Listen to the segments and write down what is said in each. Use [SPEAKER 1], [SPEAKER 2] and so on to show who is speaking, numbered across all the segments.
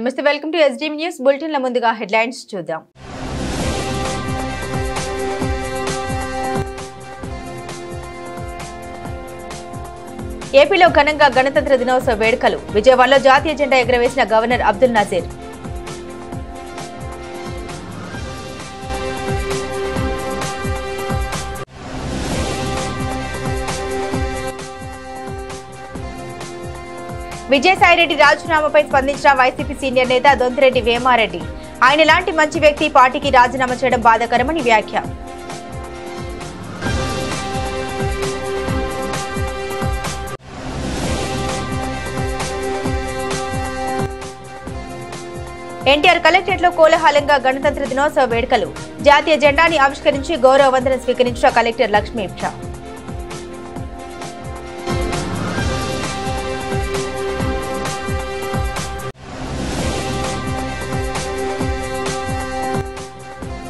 [SPEAKER 1] నమస్తే, welcome to SDM news bulletin. ముందుగా headlines చూద్దాం. ఏపీలో ఘనంగా గణతంత్ర దినోత్సవ వేడుకలు. విజయవాడలో జాతీయ జెండా ఎగురవేసిన గవర్నర్ అబ్దుల్ నజీర్. విజయసాయిరెడ్డి రాజీనామాపై స్పందించిన వైసీపీ సీనియర్ నేత దొంతిరెడ్డి వేమారెడ్డి. ఆయన లాంటి మంచి వ్యక్తి పార్టీకి రాజీనామా చేయడం బాధాకరమని వ్యాఖ్య. ఎన్టీఆర్ కలెక్టరేట్ లో కోలాహలంగా గణతంత్ర దినోత్సవ వేడుకలు. జాతీయ జెండాని ఆవిష్కరించి గౌరవ వందనం స్వీకరించిన కలెక్టర్ లక్ష్మీ షా.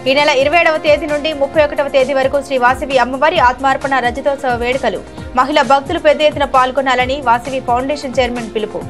[SPEAKER 1] ఈ నెల 27వ తేదీ నుండి 31వ తేదీ వరకు శ్రీ వాసవి అమ్మవారి ఆత్మార్పణ రజతోత్సవ వేడుకలు. మహిళా భక్తులు పెద్ద ఎత్తున పాల్గొనాలని వాసవి ఫౌండేషన్ చైర్మన్ పిలుపు.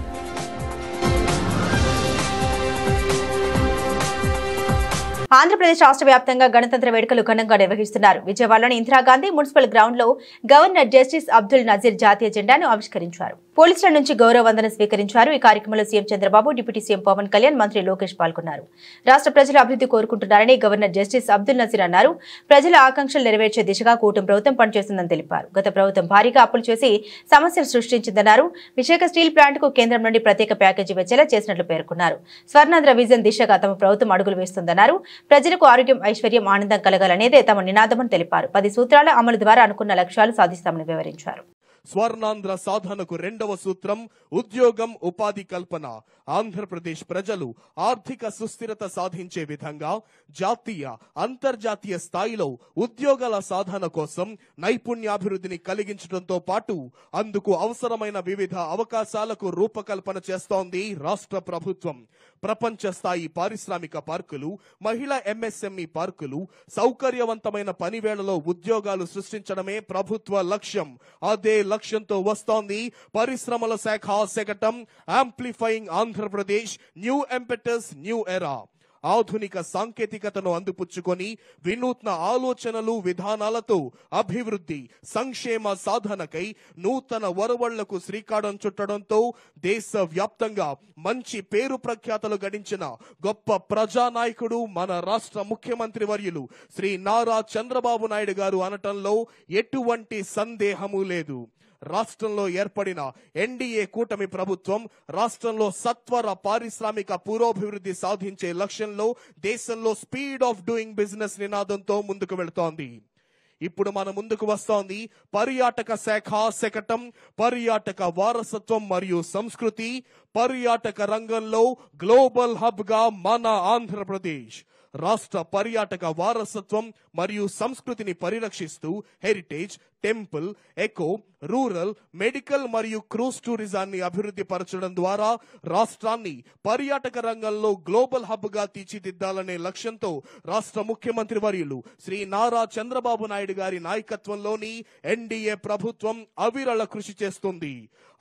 [SPEAKER 1] ఆంధ్రప్రదేశ్ రాష్ట్ర వ్యాప్తంగా గణతంత్ర వేడుకలు ఘనంగా నిర్వహిస్తున్నారు. విజయవాడలోని ఇందిరాగాంధీ మున్సిపల్ గ్రౌండ్ లో గవర్నర్ జస్టిస్ అబ్దుల్ నజీర్ జాతీయ జెండాను ఆవిష్కరించారు. పోలీసుల నుంచి గౌరవ వందనం స్వీకరించారు. ఈ కార్యక్రమంలో CM Chandrababu, deputy CM Pawan Kalyan, మంత్రి లోకేష్ పాల్గొన్నారు. రాష్ట్ర ప్రజలు అభివృద్ధి కోరుకుంటున్నారని గవర్నర్ జస్టిస్ అబ్దుల్ నజీర్ అన్నారు. ప్రజల ఆకాంక్షలు నెరవేర్చే దిశగా కూటమి ప్రభుత్వం పనిచేస్తుందని తెలిపారు. గత ప్రభుత్వం భారీగా అప్పులు చేసి సమస్యలు సృష్టించిందన్నారు. విశాఖ స్టీల్ ప్లాంట్ కు కేంద్రం నుండి ప్రత్యేక ప్యాకేజీ వచ్చేలా చేసినట్లు పేర్కొన్నారు. స్వర్ణాంధ్ర విజన్ దిశగా తమ ప్రభుత్వం అడుగులు వేస్తుందన్నారు. ప్రజలకు ఆరోగ్యం, ఐశ్వర్యం, ఆనందం కలగాలనేదే తమ నినాదమని తెలిపారు. 10 సూత్రాల అమలు ద్వారా అనుకున్న లక్ష్యాలు సాధిస్తామని వివరించారు.
[SPEAKER 2] స్వర్ణాంధ్ర సాధనకు రెండవ సూత్రం ఉద్యోగం, ఉపాధి కల్పన. ఆంధ్రప్రదేశ్ ప్రజలు ఆర్థిక సుస్థిరత సాధించే విధంగా జాతీయ, అంతర్జాతీయ స్థాయిలో ఉద్యోగాల సాధన కోసం నైపుణ్యాభివృద్ధిని కలిగించడంతో పాటు అందుకు అవసరమైన వివిధ అవకాశాలకు రూపకల్పన చేస్తోంది రాష్ట్ర ప్రభుత్వం. ప్రపంచ స్థాయి పారిశ్రామిక పార్కులు, మహిళా ఎంఎస్ఎంఈ పార్కులు, సౌకర్యవంతమైన పనివేళలో ఉద్యోగాలు సృష్టించడమే ప్రభుత్వ లక్ష్యం. అదే లక్ష్యంతో వస్తోంది పరిశ్రమల శాఖ శకటం amplifying Andhra Pradesh, new ఎంపెటస్, new era. ఆధునిక సాంకేతికతను అందిపుచ్చుకొని వినూత్న ఆలోచనలు, విధానాలతో అభివృద్ధి, సంక్షేమ సాధనకై నూతన వరవళ్లకు శ్రీకారం చుట్టడంతో దేశవ్యాప్తంగా మంచి పేరు ప్రఖ్యాతలు గడించిన గొప్ప ప్రజానాయకుడు మన రాష్ట్ర ముఖ్యమంత్రి వర్యులు శ్రీ నారా చంద్రబాబు నాయుడు గారు అనటంలో ఎటువంటి సందేహము లేదు. రాష్ట్రంలో ఏర్పడిన ఎన్డీఏ కూటమి ప్రభుత్వం రాష్ట్రంలో సత్వర పారిశ్రామిక పురోభివృద్ధి సాధించే లక్ష్యంలో దేశంలో స్పీడ్ ఆఫ్ డూయింగ్ బిజినెస్ నినాదంతో ముందుకు వెళుతోంది. ఇప్పుడు మన ముందుకు వస్తోంది పర్యాటక శాఖ శకటం, పర్యాటక వారసత్వం మరియు సంస్కృతి. పర్యాటక రంగంలో గ్లోబల్ హబ్ గా మన ఆంధ్రప్రదేశ్. రాష్ట్ర పర్యాటక వారసత్వం మరియు సంస్కృతిని పరిరక్షిస్తూ heritage, temple, eco, rural, medical మరియు క్రూజ్ టూరిజాన్ని అభివృద్ధి పరచడం ద్వారా రాష్ట్రాన్ని పర్యాటక రంగంలో గ్లోబల్ హబ్ గా తీర్చిదిద్దాలనే లక్ష్యంతో రాష్ట్ర ముఖ్యమంత్రి వర్యులు శ్రీ నారా చంద్రబాబు నాయుడు గారి నాయకత్వంలోని ఎన్డీఏ ప్రభుత్వం అవిరళ కృషి చేస్తుంది.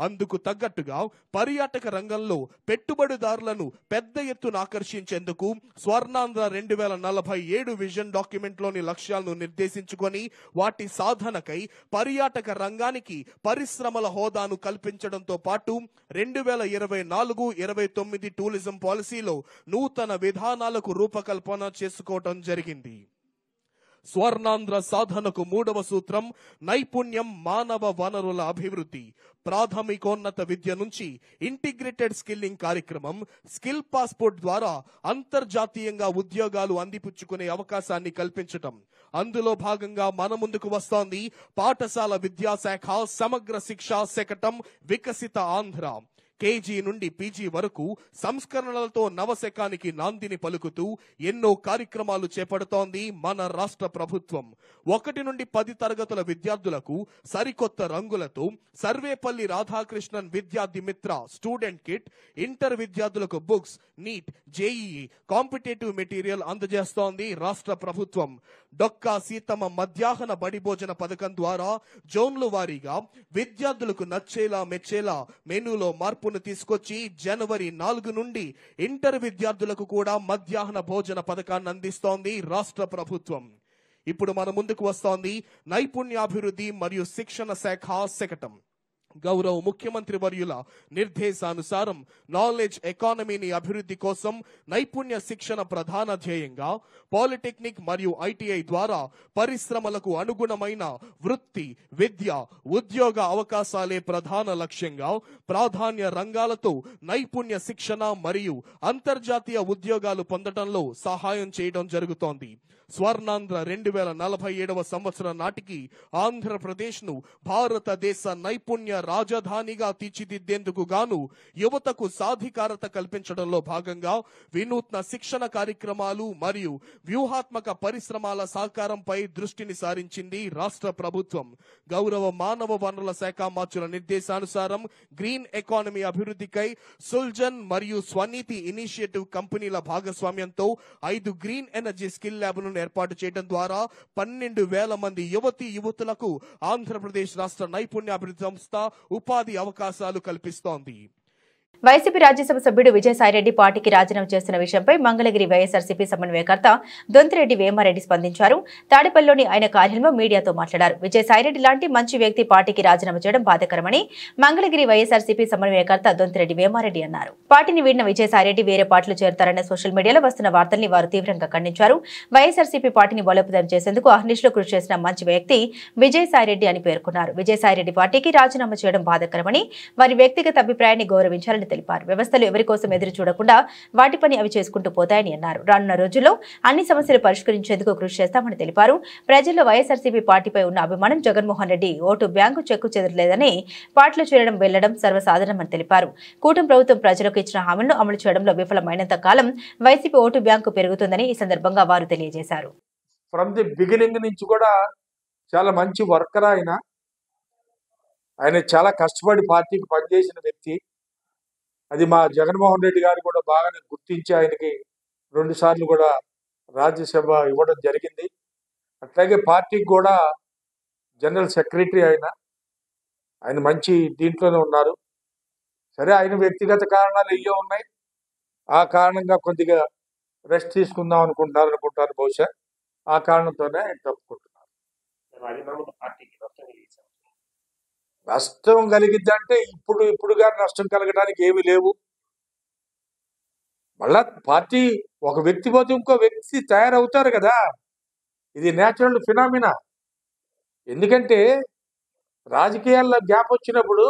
[SPEAKER 2] అందుకు తగ్గట్టుగా పర్యాటక రంగంలో పెట్టుబడిదారులను పెద్ద ఎత్తున ఆకర్షించేందుకు స్వర్ణాంధ్ర 2047 విజన్ డాక్యుమెంట్ లోని లక్ష్యాలను నిర్దేశించుకొని వాటి సాధనకై పర్యాటక రంగానికి పరిశ్రమల హోదాను కల్పించడంతో పాటు 2024-29 టూరిజం పాలసీలో నూతన విధానాలకు రూపకల్పన చేసుకోవటం జరిగింది. స్వర్ణాంధ్ర సాధనకు మూడవ సూత్రం నైపుణ్యం, మానవ వనరుల అభివృద్ధి. ప్రాథమికోన్నత విద్య నుంచి ఇంటిగ్రేటెడ్ స్కిల్లింగ్ కార్యక్రమం, స్కిల్ పాస్పోర్ట్ ద్వారా అంతర్జాతీయంగా ఉద్యోగాలు అందిపుచ్చుకునే అవకాశాన్ని కల్పించటం. అందులో భాగంగా మన ముందుకు వస్తోంది పాఠశాల విద్యాశాఖ సమగ్ర శిక్షా శకటం వికసిత ఆంధ్ర. కేజీ నుండి పీజీ వరకు సంస్కరణలతో నవశకానికి నాందిని పలుకుతూ ఎన్నో కార్యక్రమాలు చేపడుతోంది మన రాష్ట్ర ప్రభుత్వం. 1 నుండి 10 తరగతుల విద్యార్థులకు సరికొత్త రంగులతో సర్వేపల్లి రాధాకృష్ణన్ విద్యార్థి మిత్ర స్టూడెంట్ కిట్, ఇంటర్ విద్యార్థులకు books, NEET, JEE competitive material అందజేస్తోంది రాష్ట్ర ప్రభుత్వం. డొక్కా సీతమ్మ మధ్యాహ్న బడి భోజన పథకం ద్వారా జోన్లు వారీగా విద్యార్థులకు నచ్చేలా మెచ్చేలా మెనూలో మార్పు మార్పును తీసుకొచ్చి జనవరి 4 నుండి ఇంటర్ విద్యార్థులకు కూడా మధ్యాహ్న భోజన పథకాన్ని అందిస్తోంది రాష్ట్ర ప్రభుత్వం. ఇప్పుడు మన ముందుకు వస్తోంది నైపుణ్యాభివృద్ధి మరియు శిక్షణ శాఖ శకటం. గౌరవ ముఖ్యమంత్రి వర్యుల నిర్దేశానుసారం నాలెడ్జ్ ఎకానమీని అభివృద్ధి కోసం నైపుణ్య శిక్షణ ప్రధాన ధ్యేయంగా పాలిటెక్నిక్ మరియు ఐటీఐ ద్వారా పరిశ్రమలకు అనుగుణమైన వృత్తి, విద్య, ఉద్యోగ అవకాశాలే ప్రధాన లక్ష్యంగా ప్రాధాన్య రంగాలతో నైపుణ్య శిక్షణ మరియు అంతర్జాతీయ ఉద్యోగాలు పొందడంలో సహాయం చేయడం జరుగుతోంది. స్వర్ణాంధ్ర 2047వ సంవత్సరం నాటికి ఆంధ్రప్రదేశ్ను భారతదేశ నైపుణ్య రాజధానిగా తీర్చిదిద్దేందుకు గాను యువతకు సాధికారత కల్పించడంలో భాగంగా వినూత్న శిక్షణ కార్యక్రమాలు మరియు వ్యూహాత్మక పరిశ్రమల సహకారంపై దృష్టిని సారించింది రాష్ట్ర ప్రభుత్వం. గౌరవ మానవ వనరుల శాఖ మంత్రుల నిర్దేశానుసారం గ్రీన్ ఎకానమీ అభివృద్ధికై సుల్జన్ మరియు స్వనీతి ఇనిషియేటివ్ కంపెనీల భాగస్వామ్యంతో 5 గ్రీన్ ఎనర్జీ స్కిల్ ల్యాబ్లను ఏర్పాటు చేయడం ద్వారా 12,000 మంది యువతులకు ఆంధ్రప్రదేశ్ రాష్ట్ర నైపుణ్యాభివృద్ధి సంస్థ ఉపాధి అవకాశాలు కల్పిస్తోంది.
[SPEAKER 1] వైసీపీ రాజ్యసభ సభ్యుడు విజయసాయిరెడ్డి పార్టీకి రాజీనామా చేస్తున్న విషయంపై మంగళగిరి వైఎస్ఆర్సీపీ సమన్వయకర్త దొంతిరెడ్డి వేమారెడ్డి స్పందించారు. తాడేపల్లిలోని ఆయన కార్యాలయంలో మీడియాతో మాట్లాడారు. విజయసాయిరెడ్డి లాంటి మంచి వ్యక్తి పార్టీకి రాజీనామా చేయడం బాధాకరమని మంగళగిరి వైఎస్ఆర్సీపీ సమన్వయకర్త దొంతిరెడ్డి వేమారెడ్డి అన్నారు. పార్టీని వీడిన విజయసాయిరెడ్డి వేరే పార్టీలో చేరతారన్న సోషల్ మీడియాలో వస్తున్న వార్తల్ని వారు తీవ్రంగా ఖండించారు. వైఎస్ఆర్సీపీ పార్టీని బలోపేతం చేసేందుకు అహర్నిశలు కృషి చేసిన మంచి వ్యక్తి విజయసాయిరెడ్డి అని పేర్కొన్నారు. విజయసాయిరెడ్డి పార్టీకి రాజీనామా చేయడం బాధాకరమని, వారి వ్యక్తిగత అభిప్రాయాన్ని గౌరవించాలని తెలిపారు. వ్యవస్థలు ఎవరి కోసం ఎదురు చూడకుండా వాటి పని అవి చేసుకుంటూ పోతాయని అన్నారు. రానున్న రోజుల్లో అన్ని సమస్యలు పరిష్కరించేందుకు కృషి చేస్తామని తెలిపారు. ప్రజల్లో వైఎస్ఆర్సీపీ పార్టీపై ఉన్న అభిమానం జగన్మోహన్ రెడ్డి ఓటు బ్యాంకు చెక్కు చెదరలేదని, పార్టీలో చేరడం వెళ్లడం సర్వసాధారణమని తెలిపారు. కూటమి ప్రభుత్వం ప్రజలకు ఇచ్చిన హామీలను అమలు చేయడంలో విఫలమైనంత కాలం వైసీపీ ఓటు బ్యాంకు పెరుగుతుందని ఈ సందర్భంగా వారు తెలియజేశారు.
[SPEAKER 3] ఫ్రమ్ ది బిగినింగ్ నుంచి కూడా చాలా మంచి వర్కర్ ఆయన చాలా కష్టపడి పార్టీకి పనిచేసిన వ్యక్తి. అది మా జగన్మోహన్ రెడ్డి గారు కూడా బాగానే గుర్తించి ఆయనకి 2 సార్లు కూడా రాజ్యసభ ఇవ్వడం జరిగింది. అట్లాగే పార్టీకి కూడా జనరల్ సెక్రటరీ ఆయన మంచి దీంట్లోనే ఉన్నారు. సరే, ఆయన వ్యక్తిగత కారణాలు ఇవే ఉన్నాయి. ఆ కారణంగా కొద్దిగా రెస్ట్ తీసుకుందాం అనుకుంటారు బహుశా. ఆ కారణంతోనే ఆయన తప్పుకుంటున్నారు. నష్టం కలిగిద్దంటే ఇప్పుడుగా నష్టం కలగడానికి ఏమీ లేవు. మళ్ళా పార్టీ ఒక వ్యక్తి పోతే ఇంకో వ్యక్తి తయారవుతారు కదా, ఇది నేచురల్ ఫినామినా. ఎందుకంటే రాజకీయాల్లో గ్యాప్ వచ్చినప్పుడు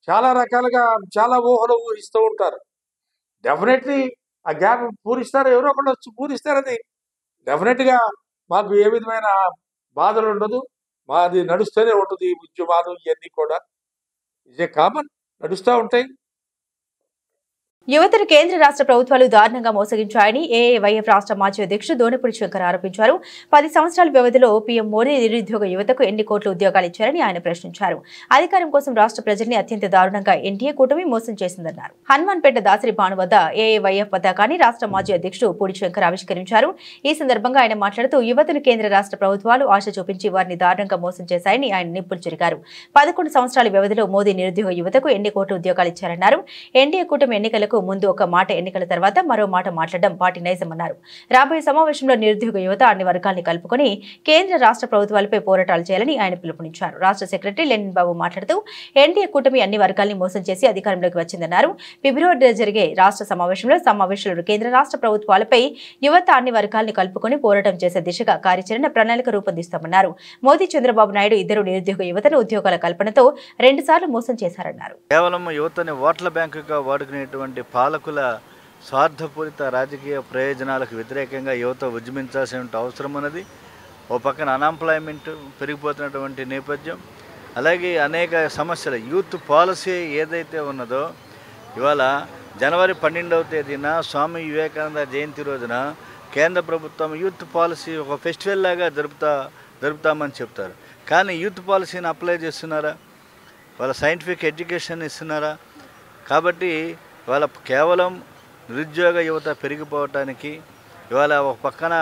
[SPEAKER 3] చాలా రకాలుగా చాలా ఊహలు ఊహిస్తూ ఉంటారు. డెఫినెట్లీ ఆ గ్యాప్ పూరిస్తారు, ఎవరో ఒకళ్ళు వచ్చి పూరిస్తారు. అది డెఫినెట్గా మాకు ఏ విధమైన బాధలు ఉండదు. మాది నడుస్తూనే ఉంటుంది. ఈ ఉద్యమాలు ఇవన్నీ కూడా ఇదే కామన్ నడుస్తూ ఉంటాయి.
[SPEAKER 1] యువతను కేంద్ర రాష్ట్ర ప్రభుత్వాలు దారుణంగా మోసగించాయని ఏఐవైఎఫ్ రాష్ట్ర మాజీ అధ్యక్షుడు దోనపూడి శంకర్ ఆరోపించారు. 10 సంవత్సరాల వ్యవధిలో పీఎం మోదీ నిరుద్యోగ యువతకు ఎన్ని కోట్ల ఉద్యోగాలు ఇచ్చారని ఆయన ప్రశ్నించారు. అధికారం కోసం రాష్ట్ర ప్రజల్ని అత్యంత దారుణంగా ఎన్డీఏ కూటమి మోసం చేసిందన్నారు. హనుమాన్పేట దాసరి భాను వద్ద ఏఐవైఎఫ్ పతాకాన్ని రాష్ట్ర మాజీ అధ్యక్షుడు పూడి శంకర్ ఆవిష్కరించారు. ఈ సందర్భంగా ఆయన మాట్లాడుతూ యువతను కేంద్ర రాష్ట్ర ప్రభుత్వాలు ఆశ చూపించి వారిని దారుణంగా మోసం చేశాయని ఆయన నిప్పులు చెరిగారు. 11 సంవత్సరాల వ్యవధిలో మోదీ నిరుద్యోగ యువతకు ఎన్ని కోట్ల ఉద్యోగాలు ఇచ్చారన్నారు. ఎన్డీఏ కూటమి ఎన్నికలకు ముందు ఒక మాట, ఎన్నికల తర్వాత మరో మాట మాట్లాడడం పార్టీ నైజమన్నారు. రాబోయే సమావేశంలో నిరుద్యోగ యువత అన్ని వర్గాల్ని కలుపుకొని కేంద్ర రాష్ట్ర ప్రభుత్వాలపై పోరాటాలు చేయాలని ఆయన పిలుపునిచ్చారు. రాష్ట్ర సెక్రటరీ లెనిన్ బాబు మాట్లాడుతూ ఎన్డీఏ కూటమి అన్ని వర్గాల్ని మోసం చేసి అధికారంలోకి వచ్చిందన్నారు. ఫిబ్రవరిలో జరిగే రాష్ట్ర సమావేశంలో కేంద్ర రాష్ట్ర ప్రభుత్వాలపై యువత అన్ని వర్గాల్ని కలుపుకొని పోరాటం చేసే దిశగా కార్యాచరణ ప్రణాళిక రూపొందిస్తామన్నారు. మోదీ, చంద్రబాబు నాయుడు ఇద్దరు నిరుద్యోగ యువతను ఉద్యోగాల కల్పనతో 2 సార్లు మోసం చేశారన్నారు.
[SPEAKER 4] కేవలం యువతని ఓట్ల బ్యాంకుగా వాడుకునేటువంటి పాలకుల స్వార్థపూరిత రాజకీయ ప్రయోజనాలకు వ్యతిరేకంగా యువత ఉద్యమించాల్సిన అవసరం ఉన్నది. ఓ పక్కన అన్ఎంప్లాయ్మెంట్ పెరిగిపోతున్నటువంటి నేపథ్యం, అలాగే అనేక సమస్యలు. యూత్ పాలసీ ఏదైతే ఉన్నదో, ఇవాళ జనవరి 12వ తేదీన స్వామి వివేకానంద జయంతి రోజున కేంద్ర ప్రభుత్వం యూత్ పాలసీ ఒక ఫెస్టివల్ లాగా జరుపుతామని చెప్తారు. కానీ యూత్ పాలసీని అప్లై చేస్తున్నారా? వాళ్ళ సైంటిఫిక్ ఎడ్యుకేషన్ ఇస్తున్నారా? కాబట్టి ఇవాళ కేవలం నిరుద్యోగ యువత పెరిగిపోవటానికి ఇవాళ ఒక పక్కన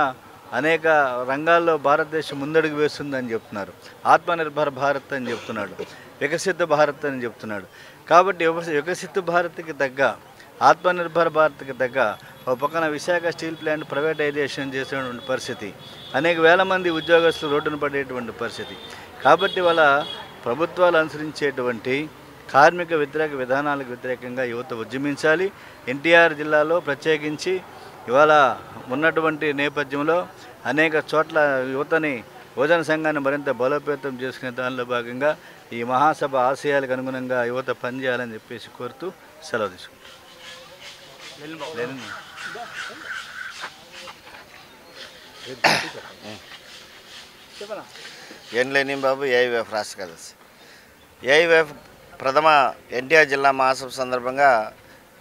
[SPEAKER 4] అనేక రంగాల్లో భారతదేశం ముందడుగు వేస్తుందని చెప్తున్నారు. ఆత్మనిర్భర్ భారత్ అని చెప్తున్నాడు, వికసిత భారత్ అని చెప్తున్నాడు. కాబట్టి వికసిత భారత్కి తగ్గ, ఆత్మనిర్భర్ భారత్కి తగ్గ ఒక పక్కన విశాఖ స్టీల్ ప్లాంట్ ప్రైవేటైజేషన్ చేసేటువంటి పరిస్థితి, అనేక వేల మంది ఉద్యోగస్తులు రోడ్డున పడేటువంటి పరిస్థితి. కాబట్టి వాళ్ళ ప్రభుత్వాలు అనుసరించేటువంటి కార్మిక వ్యతిరేక విధానాలకు వ్యతిరేకంగా యువత ఉద్యమించాలి. ఎన్టీఆర్ జిల్లాలో ప్రత్యేకించి ఇవాళ ఉన్నటువంటి నేపథ్యంలో అనేక చోట్ల యువజన సంఘాన్ని మరింత బలోపేతం చేసుకునే దానిలో భాగంగా ఈ మహాసభ ఆశయాలకు అనుగుణంగా యువత పనిచేయాలని చెప్పేసి కోరుతూ సెలవు తీసుకుంటాం.
[SPEAKER 5] ఎన్లేని బాబు, ఏఐవైఎఫ్ రాష్ట్ర కార్యదర్శి. ఏఐవైఎఫ్ ప్రథమ ఎన్టీఆర్ జిల్లా మహాసభ సందర్భంగా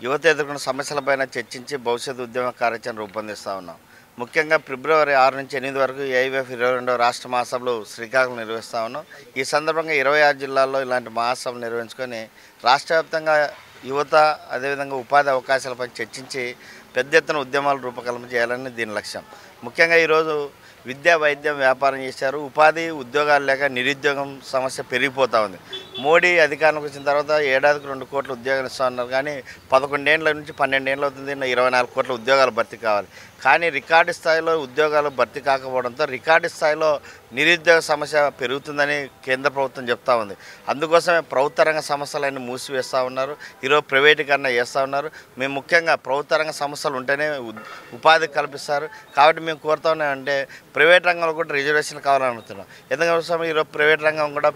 [SPEAKER 5] యువత ఎదుర్కొన్న సమస్యలపైన చర్చించి భవిష్యత్తు ఉద్యమ కార్యాచరణ రూపొందిస్తూ ఉన్నాం. ముఖ్యంగా ఫిబ్రవరి 6 నుంచి 8 వరకు ఏఐవైఎఫ్ 22వ రాష్ట్ర మహాసభలు శ్రీకాకుళం నిర్వహిస్తూ ఉన్నాం. ఈ సందర్భంగా 26 జిల్లాల్లో ఇలాంటి మహాసభలు నిర్వహించుకొని రాష్ట్ర వ్యాప్తంగా యువత అదేవిధంగా ఉపాధి అవకాశాలపై చర్చించి పెద్ద ఎత్తున ఉద్యమాలు రూపకల్పన చేయాలని దీని లక్ష్యం. ముఖ్యంగా ఈరోజు విద్య, వైద్యం, వ్యాపారం చేశారు. ఉపాధి, ఉద్యోగాలు లేక నిరుద్యోగం సమస్య పెరిగిపోతూ ఉంది. మోడీ అధికారంలోకి వచ్చిన తర్వాత ఏడాదికి 2 కోట్ల ఉద్యోగాలు ఇస్తూ ఉన్నారు. కానీ 11 ఏళ్ళ నుంచి 12 ఏళ్ళు అవుతుంది, 24 కోట్ల ఉద్యోగాలు భర్తీ కావాలి. కానీ రికార్డు స్థాయిలో ఉద్యోగాలు భర్తీ కాకపోవడంతో రికార్డు స్థాయిలో నిరుద్యోగ సమస్య పెరుగుతుందని కేంద్ర ప్రభుత్వం చెప్తా ఉంది. అందుకోసమే ప్రభుత్వ రంగ సంస్థలన్నీ మూసివేస్తూ ఉన్నారు. ఈరోజు ప్రైవేటీకరణ చేస్తూ ఉన్నారు. మేము ముఖ్యంగా ప్రభుత్వ రంగ సంస్థలు ఉంటేనే ఉపాధి కల్పిస్తారు. కాబట్టి మేము కోరుతా ఉన్నామంటే ప్రైవేట్ రంగంలో కూడా రిజర్వేషన్ కావాలని అడుగుతున్నాం. ఎందుకంటే ఈరోజు ప్రైవేట్ రంగం కూడా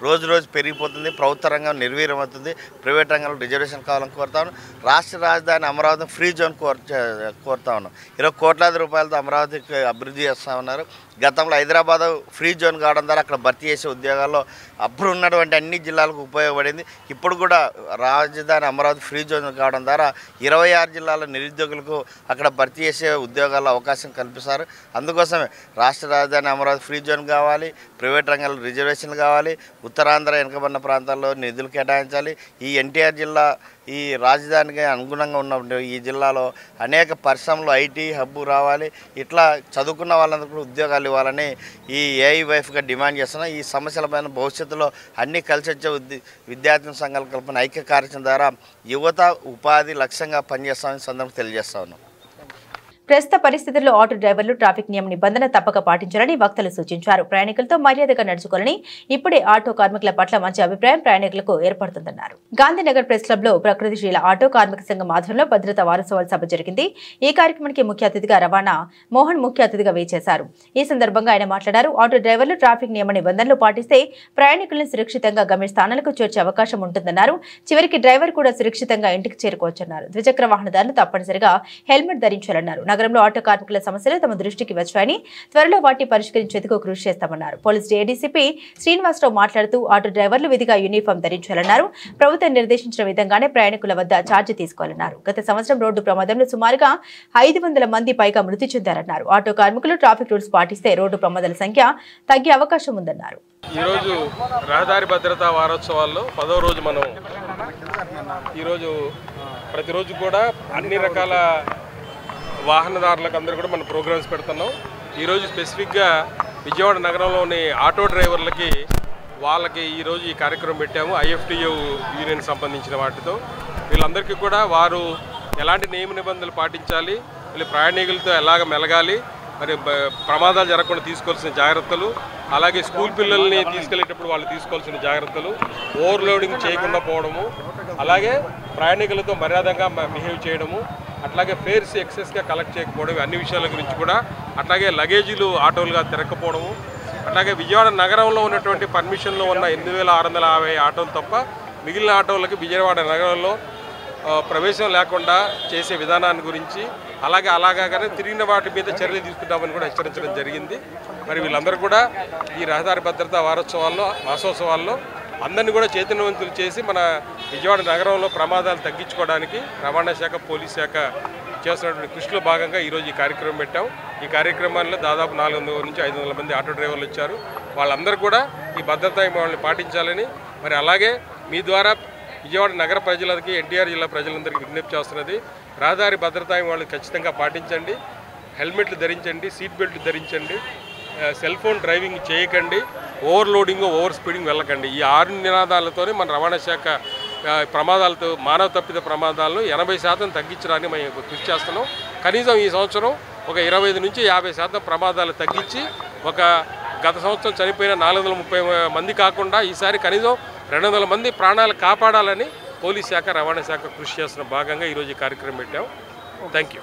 [SPEAKER 5] రోజు రోజు పెరిగిపోతుంది, ప్రభుత్వ రంగం నిర్వీర్యం అవుతుంది. ప్రైవేట్ రంగంలో రిజర్వేషన్ కావాలని కోరుతా ఉన్నాం. రాష్ట్ర రాజధాని అమరావతి ఫ్రీ జోన్ కోరుతా ఉన్నాం. 20 కోట్లాది రూపాయలతో అమరావతికి అభివృద్ధి చేస్తూ ఉన్నారు. గతంలో హైదరాబాద్ ఫ్రీ జోన్ కావడం ద్వారా అక్కడ భర్తీ చేసే ఉద్యోగాల్లో అప్పుడు ఉన్నటువంటి అన్ని జిల్లాలకు ఉపయోగపడింది. ఇప్పుడు కూడా రాజధాని అమరావతి ఫ్రీ జోన్ కావడం ద్వారా 26 జిల్లాల నిరుద్యోగులకు అక్కడ భర్తీ చేసే ఉద్యోగాల్లో అవకాశం కల్పిస్తారు. అందుకోసమే రాష్ట్ర రాజధాని అమరావతి ఫ్రీ జోన్ కావాలి, ప్రైవేట్ రంగంలో రిజర్వేషన్లు కావాలి, ఉత్తరాంధ్ర వెనుకబడిన ప్రాంతాల్లో నిధులు కేటాయించాలి. ఈ ఎన్టీఆర్ జిల్లా ఈ రాజధానికి అనుగుణంగా ఉన్న ఈ జిల్లాలో అనేక పరిశ్రమలు, ఐటీ హబ్బు రావాలి. ఇట్లా చదువుకున్న వాళ్ళందరూ ఉద్యోగాలు ఇవ్వాలని ఈ ఏఐవైఎఫ్గా డిమాండ్ చేస్తున్నాం. ఈ సమస్యలపైన భవిష్యత్తులో అన్ని కలిసి వచ్చే విద్యార్థి సంఘాల కల్పన ఐక్య కార్యక్రమం ద్వారా యువత ఉపాధి లక్ష్యంగా పనిచేస్తామని సందర్భంగా తెలియజేస్తా ఉన్నాం.
[SPEAKER 1] ప్రస్తుత పరిస్థితుల్లో ఆటో డ్రైవర్లు ట్రాఫిక్ నియమ నిబంధన తప్పక పాటించాలని వక్తలు సూచించారు. ప్రయాణికులతో మర్యాదగా నడుచుకోవాలని, ఇప్పుడే ఆటో కార్మికుల పట్ల మంచి అభిప్రాయం ప్రయాణికులకు ఏర్పడుతుందన్నారు. గాంధీనగర్ ప్రెస్ క్లబ్ లో ప్రకృతిశీల ఆటో కార్మిక సంఘం ఆధ్వర్యంలో భద్రతా వారోత్సవాల సభ జరిగింది. ఈ కార్యక్రమానికి ముఖ్య అతిథిగా రవాణా మోహన్ ముఖ్య అతిథిగా వేచేశారు. ఈ సందర్భంగా ఆయన మాట్లాడారు. ఆటో డ్రైవర్లు ట్రాఫిక్ నియమ నిబంధనలు పాటిస్తే ప్రయాణికులను సురక్షితంగా గమ్య స్థానాలకు చేర్చే అవకాశం ఉంటుందన్నారు. చివరికి డ్రైవర్ కూడా సురక్షితంగా ఇంటికి చేరుకోవచ్చన్నారు. ద్విచక్ర వాహనదారులు తప్పనిసరిగా హెల్మెట్ ధరించాలన్నారు. నగరంలో ఆటో కార్మికుల సమస్యలు తమ దృష్టికి వచ్చాయని, త్వరలో వాటిని పరిష్కరించేందుకు కృషి చేస్తామన్నారు. పోలీస్ ఏడీసీపీ శ్రీనివాసరావు మాట్లాడుతూ ఆటో డ్రైవర్లు విధిగా యూనిఫామ్ ధరించాలన్నారు. ప్రభుత్వం నిర్దేశించిన విధంగానే ప్రయాణికుల వద్ద ఛార్జీ తీసుకోవాలన్నారు. గత సంవత్సరం రోడ్డు ప్రమాదంలో సుమారుగా 500 మంది పైగా మృతి చెందారన్నారు. ఆటో కార్మికులు ట్రాఫిక్ రూల్స్ పాటిస్తే రోడ్డు ప్రమాదాల సంఖ్య తగ్గే అవకాశం ఉందన్నారు.
[SPEAKER 6] ఈరోజు రహదారి భద్రతా వారోత్సవాల్లో 10వ రోజు మనం ఈరోజు ప్రతిరోజు కూడా అన్ని రకాల వాహనదారులకు అందరూ కూడా మనం ప్రోగ్రామ్స్ పెడుతున్నాం. ఈరోజు స్పెసిఫిక్గా విజయవాడ నగరంలోని ఆటో డ్రైవర్లకి వాళ్ళకి ఈరోజు ఈ కార్యక్రమం పెట్టాము. ఐఎఫ్టియు యూనియన్ సంబంధించిన వాటితో వీళ్ళందరికీ కూడా వారు ఎలాంటి నియమ నిబంధనలు పాటించాలి, వీళ్ళు ప్రయాణికులతో ఎలాగ మెలగాలి, మరి ప్రమాదాలు జరగకుండా తీసుకోవాల్సిన జాగ్రత్తలు, అలాగే స్కూల్ పిల్లల్ని తీసుకెళ్లేటప్పుడు వాళ్ళు తీసుకోవాల్సిన జాగ్రత్తలు, ఓవర్లోడింగ్ చేయకుండా పోవడము, అలాగే ప్రయాణికులతో మర్యాదగా బిహేవ్ చేయడము, అట్లాగే ఫేర్స్ ఎక్సెస్గా కలెక్ట్ చేయకపోవడం, అన్ని విషయాల గురించి కూడా, అట్లాగే లగేజీలు ఆటోలుగా తిరగకపోవడము, అట్లాగే విజయవాడ నగరంలో ఉన్నటువంటి పర్మిషన్లో ఉన్న 8650 ఆటోలు తప్ప మిగిలిన ఆటోలకి విజయవాడ నగరంలో ప్రవేశం లేకుండా చేసే విధానాన్ని గురించి, అలాగానే తిరిగిన వాటి మీద చర్యలు తీసుకుంటామని కూడా హెచ్చరించడం జరిగింది. మరి వీళ్ళందరూ కూడా ఈ రహదారి భద్రతా మాసోత్సవాల్లో అందరినీ కూడా చైతన్యవంతులు చేసి మన విజయవాడ నగరంలో ప్రమాదాలు తగ్గించుకోవడానికి రవాణా శాఖ, పోలీస్ శాఖ చేస్తున్నటువంటి కృషిలో భాగంగా ఈరోజు ఈ కార్యక్రమం పెట్టాం. ఈ కార్యక్రమాల్లో దాదాపు 400 నుంచి 500 మంది ఆటో డ్రైవర్లు వచ్చారు. వాళ్ళందరూ కూడా ఈ భద్రతా నియమాలను పాటించాలని, మరి అలాగే మీ ద్వారా విజయవాడ నగర ప్రజలకి, ఎన్టీఆర్ జిల్లా ప్రజలందరికీ విజ్ఞప్తి చేస్తున్నది, రహదారి భద్రతా నియమాలను ఖచ్చితంగా పాటించండి, హెల్మెట్లు ధరించండి, సీట్ బెల్ట్లు ధరించండి, సెల్ ఫోన్ డ్రైవింగ్ చేయకండి, ఓవర్లోడింగ్, ఓవర్ స్పీడింగ్ వెళ్ళకండి. ఈ 6 నినాదాలతోనే మన రవాణా శాఖ ప్రమాదాలతో మానవ తప్పిద ప్రమాదాలను 80% తగ్గించడానికి మేము కృషి చేస్తున్నాం. కనీసం ఈ సంవత్సరం ఒక 25 నుంచి 50% ప్రమాదాలు తగ్గించి గత సంవత్సరం చనిపోయిన 430 మంది కాకుండా ఈసారి కనీసం 200 మంది ప్రాణాలు కాపాడాలని పోలీస్ శాఖ, రవాణా శాఖ కృషి చేస్తున్న భాగంగా ఈరోజు ఈ కార్యక్రమం పెట్టాం. Thank you.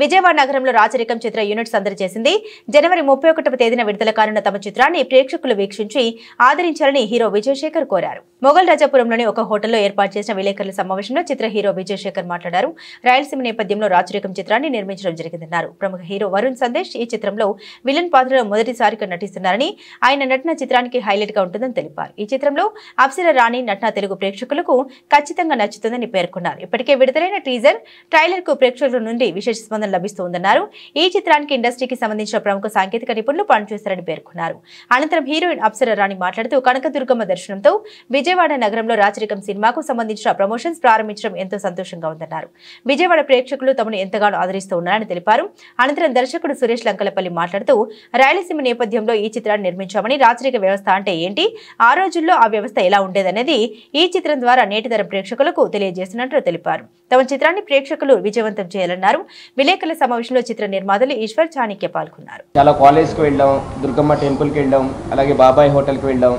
[SPEAKER 1] విజయవాడ నగరంలో రాచరికం చిత్ర యూనిట్ సందడి చేసింది. జనవరి 31వ తేదీన విడుదల కానున్న తమ చిత్రాన్ని ప్రేక్షకులు వీక్షించి ఆదరించాలని హీరో విజయశేఖర్ కోరారు. మొగల్ రాజాపురంలోని ఒక హోటల్లో ఏర్పాటు చేసిన విలేకరుల సమావేశంలో చిత్ర హీరో విజయశేఖర్ మాట్లాడారు. రాయలసీమ నేపథ్యంలో రాచరికం చిత్రాన్ని నిర్మించడం జరిగిందన్నారు. ప్రముఖ హీరో వరుణ్ సందేశ్ ఈ చిత్రంలో విలన్ పాత్రలో మొదటిసారిగా నటిస్తున్నారని, ఆయన నటన చిత్రానికి హైలైట్ గా ఉంటుందని తెలిపారు. ఈ చిత్రంలో అప్సర రాణి నటన తెలుగు ప్రేక్షకులకు ఖచ్చితంగా నచ్చుతుందని పేర్కొన్నారు. ఇప్పటికే విడుదలైన టీజర్, ట్రైలర్ కు ప్రేక్షకుల నుండి విశేష స్పందన లభిస్తుందన్నారు. ఈ చిత్రానికి ఇండస్ట్రీకి సంబంధించిన ప్రముఖ సాంకేతిక నిపుణులు పనిచేస్తారని పేర్కొన్నారు. అనంతరం హీరోయిన్ అప్సర రాణి మాట్లాడుతూ కనకదుర్గమ్మ దర్శనంతో విజయవాడ నగరంలో రాచరికం సినిమాకు సంబంధించిన ప్రమోషన్స్ ప్రారంభించడం ఎంతో సంతోషంగా ఉందన్నారు. విజయవాడ ప్రేక్షకులు తమను ఎంతగానో ఆదరిస్తూ ఉన్నారని తెలిపారు. అనంతరం దర్శకుడు సురేష్ లంకలపల్లి మాట్లాడుతూ రాయలసీమ నేపథ్యంలో ఈ చిత్రాన్ని నిర్మించామని, రాచరిక వ్యవస్థ అంటే ఏంటి, ఆ రోజుల్లో ఆ వ్యవస్థ ఎలా ఉండేదనేది ఈ చిత్రం ద్వారా నేటి తరం ప్రేక్షకులకు తెలియజేస్తున్నట్లు తెలిపారు. తమ చిత్రాన్ని ప్రేక్షకులు విజయవంతం చేయాలన్నారు. విలేకరుల సమావేశంలో చిత్ర నిర్మాతలు ఈశ్వర్, చాణిక్య పాల్గొన్నారు.
[SPEAKER 7] చాలా కాలేజ్కి వెళ్ళాం, దుర్గమ్మ టెంపుల్కి వెళ్ళాం, అలాగే బాబాయ్ హోటల్కి వెళ్ళాం,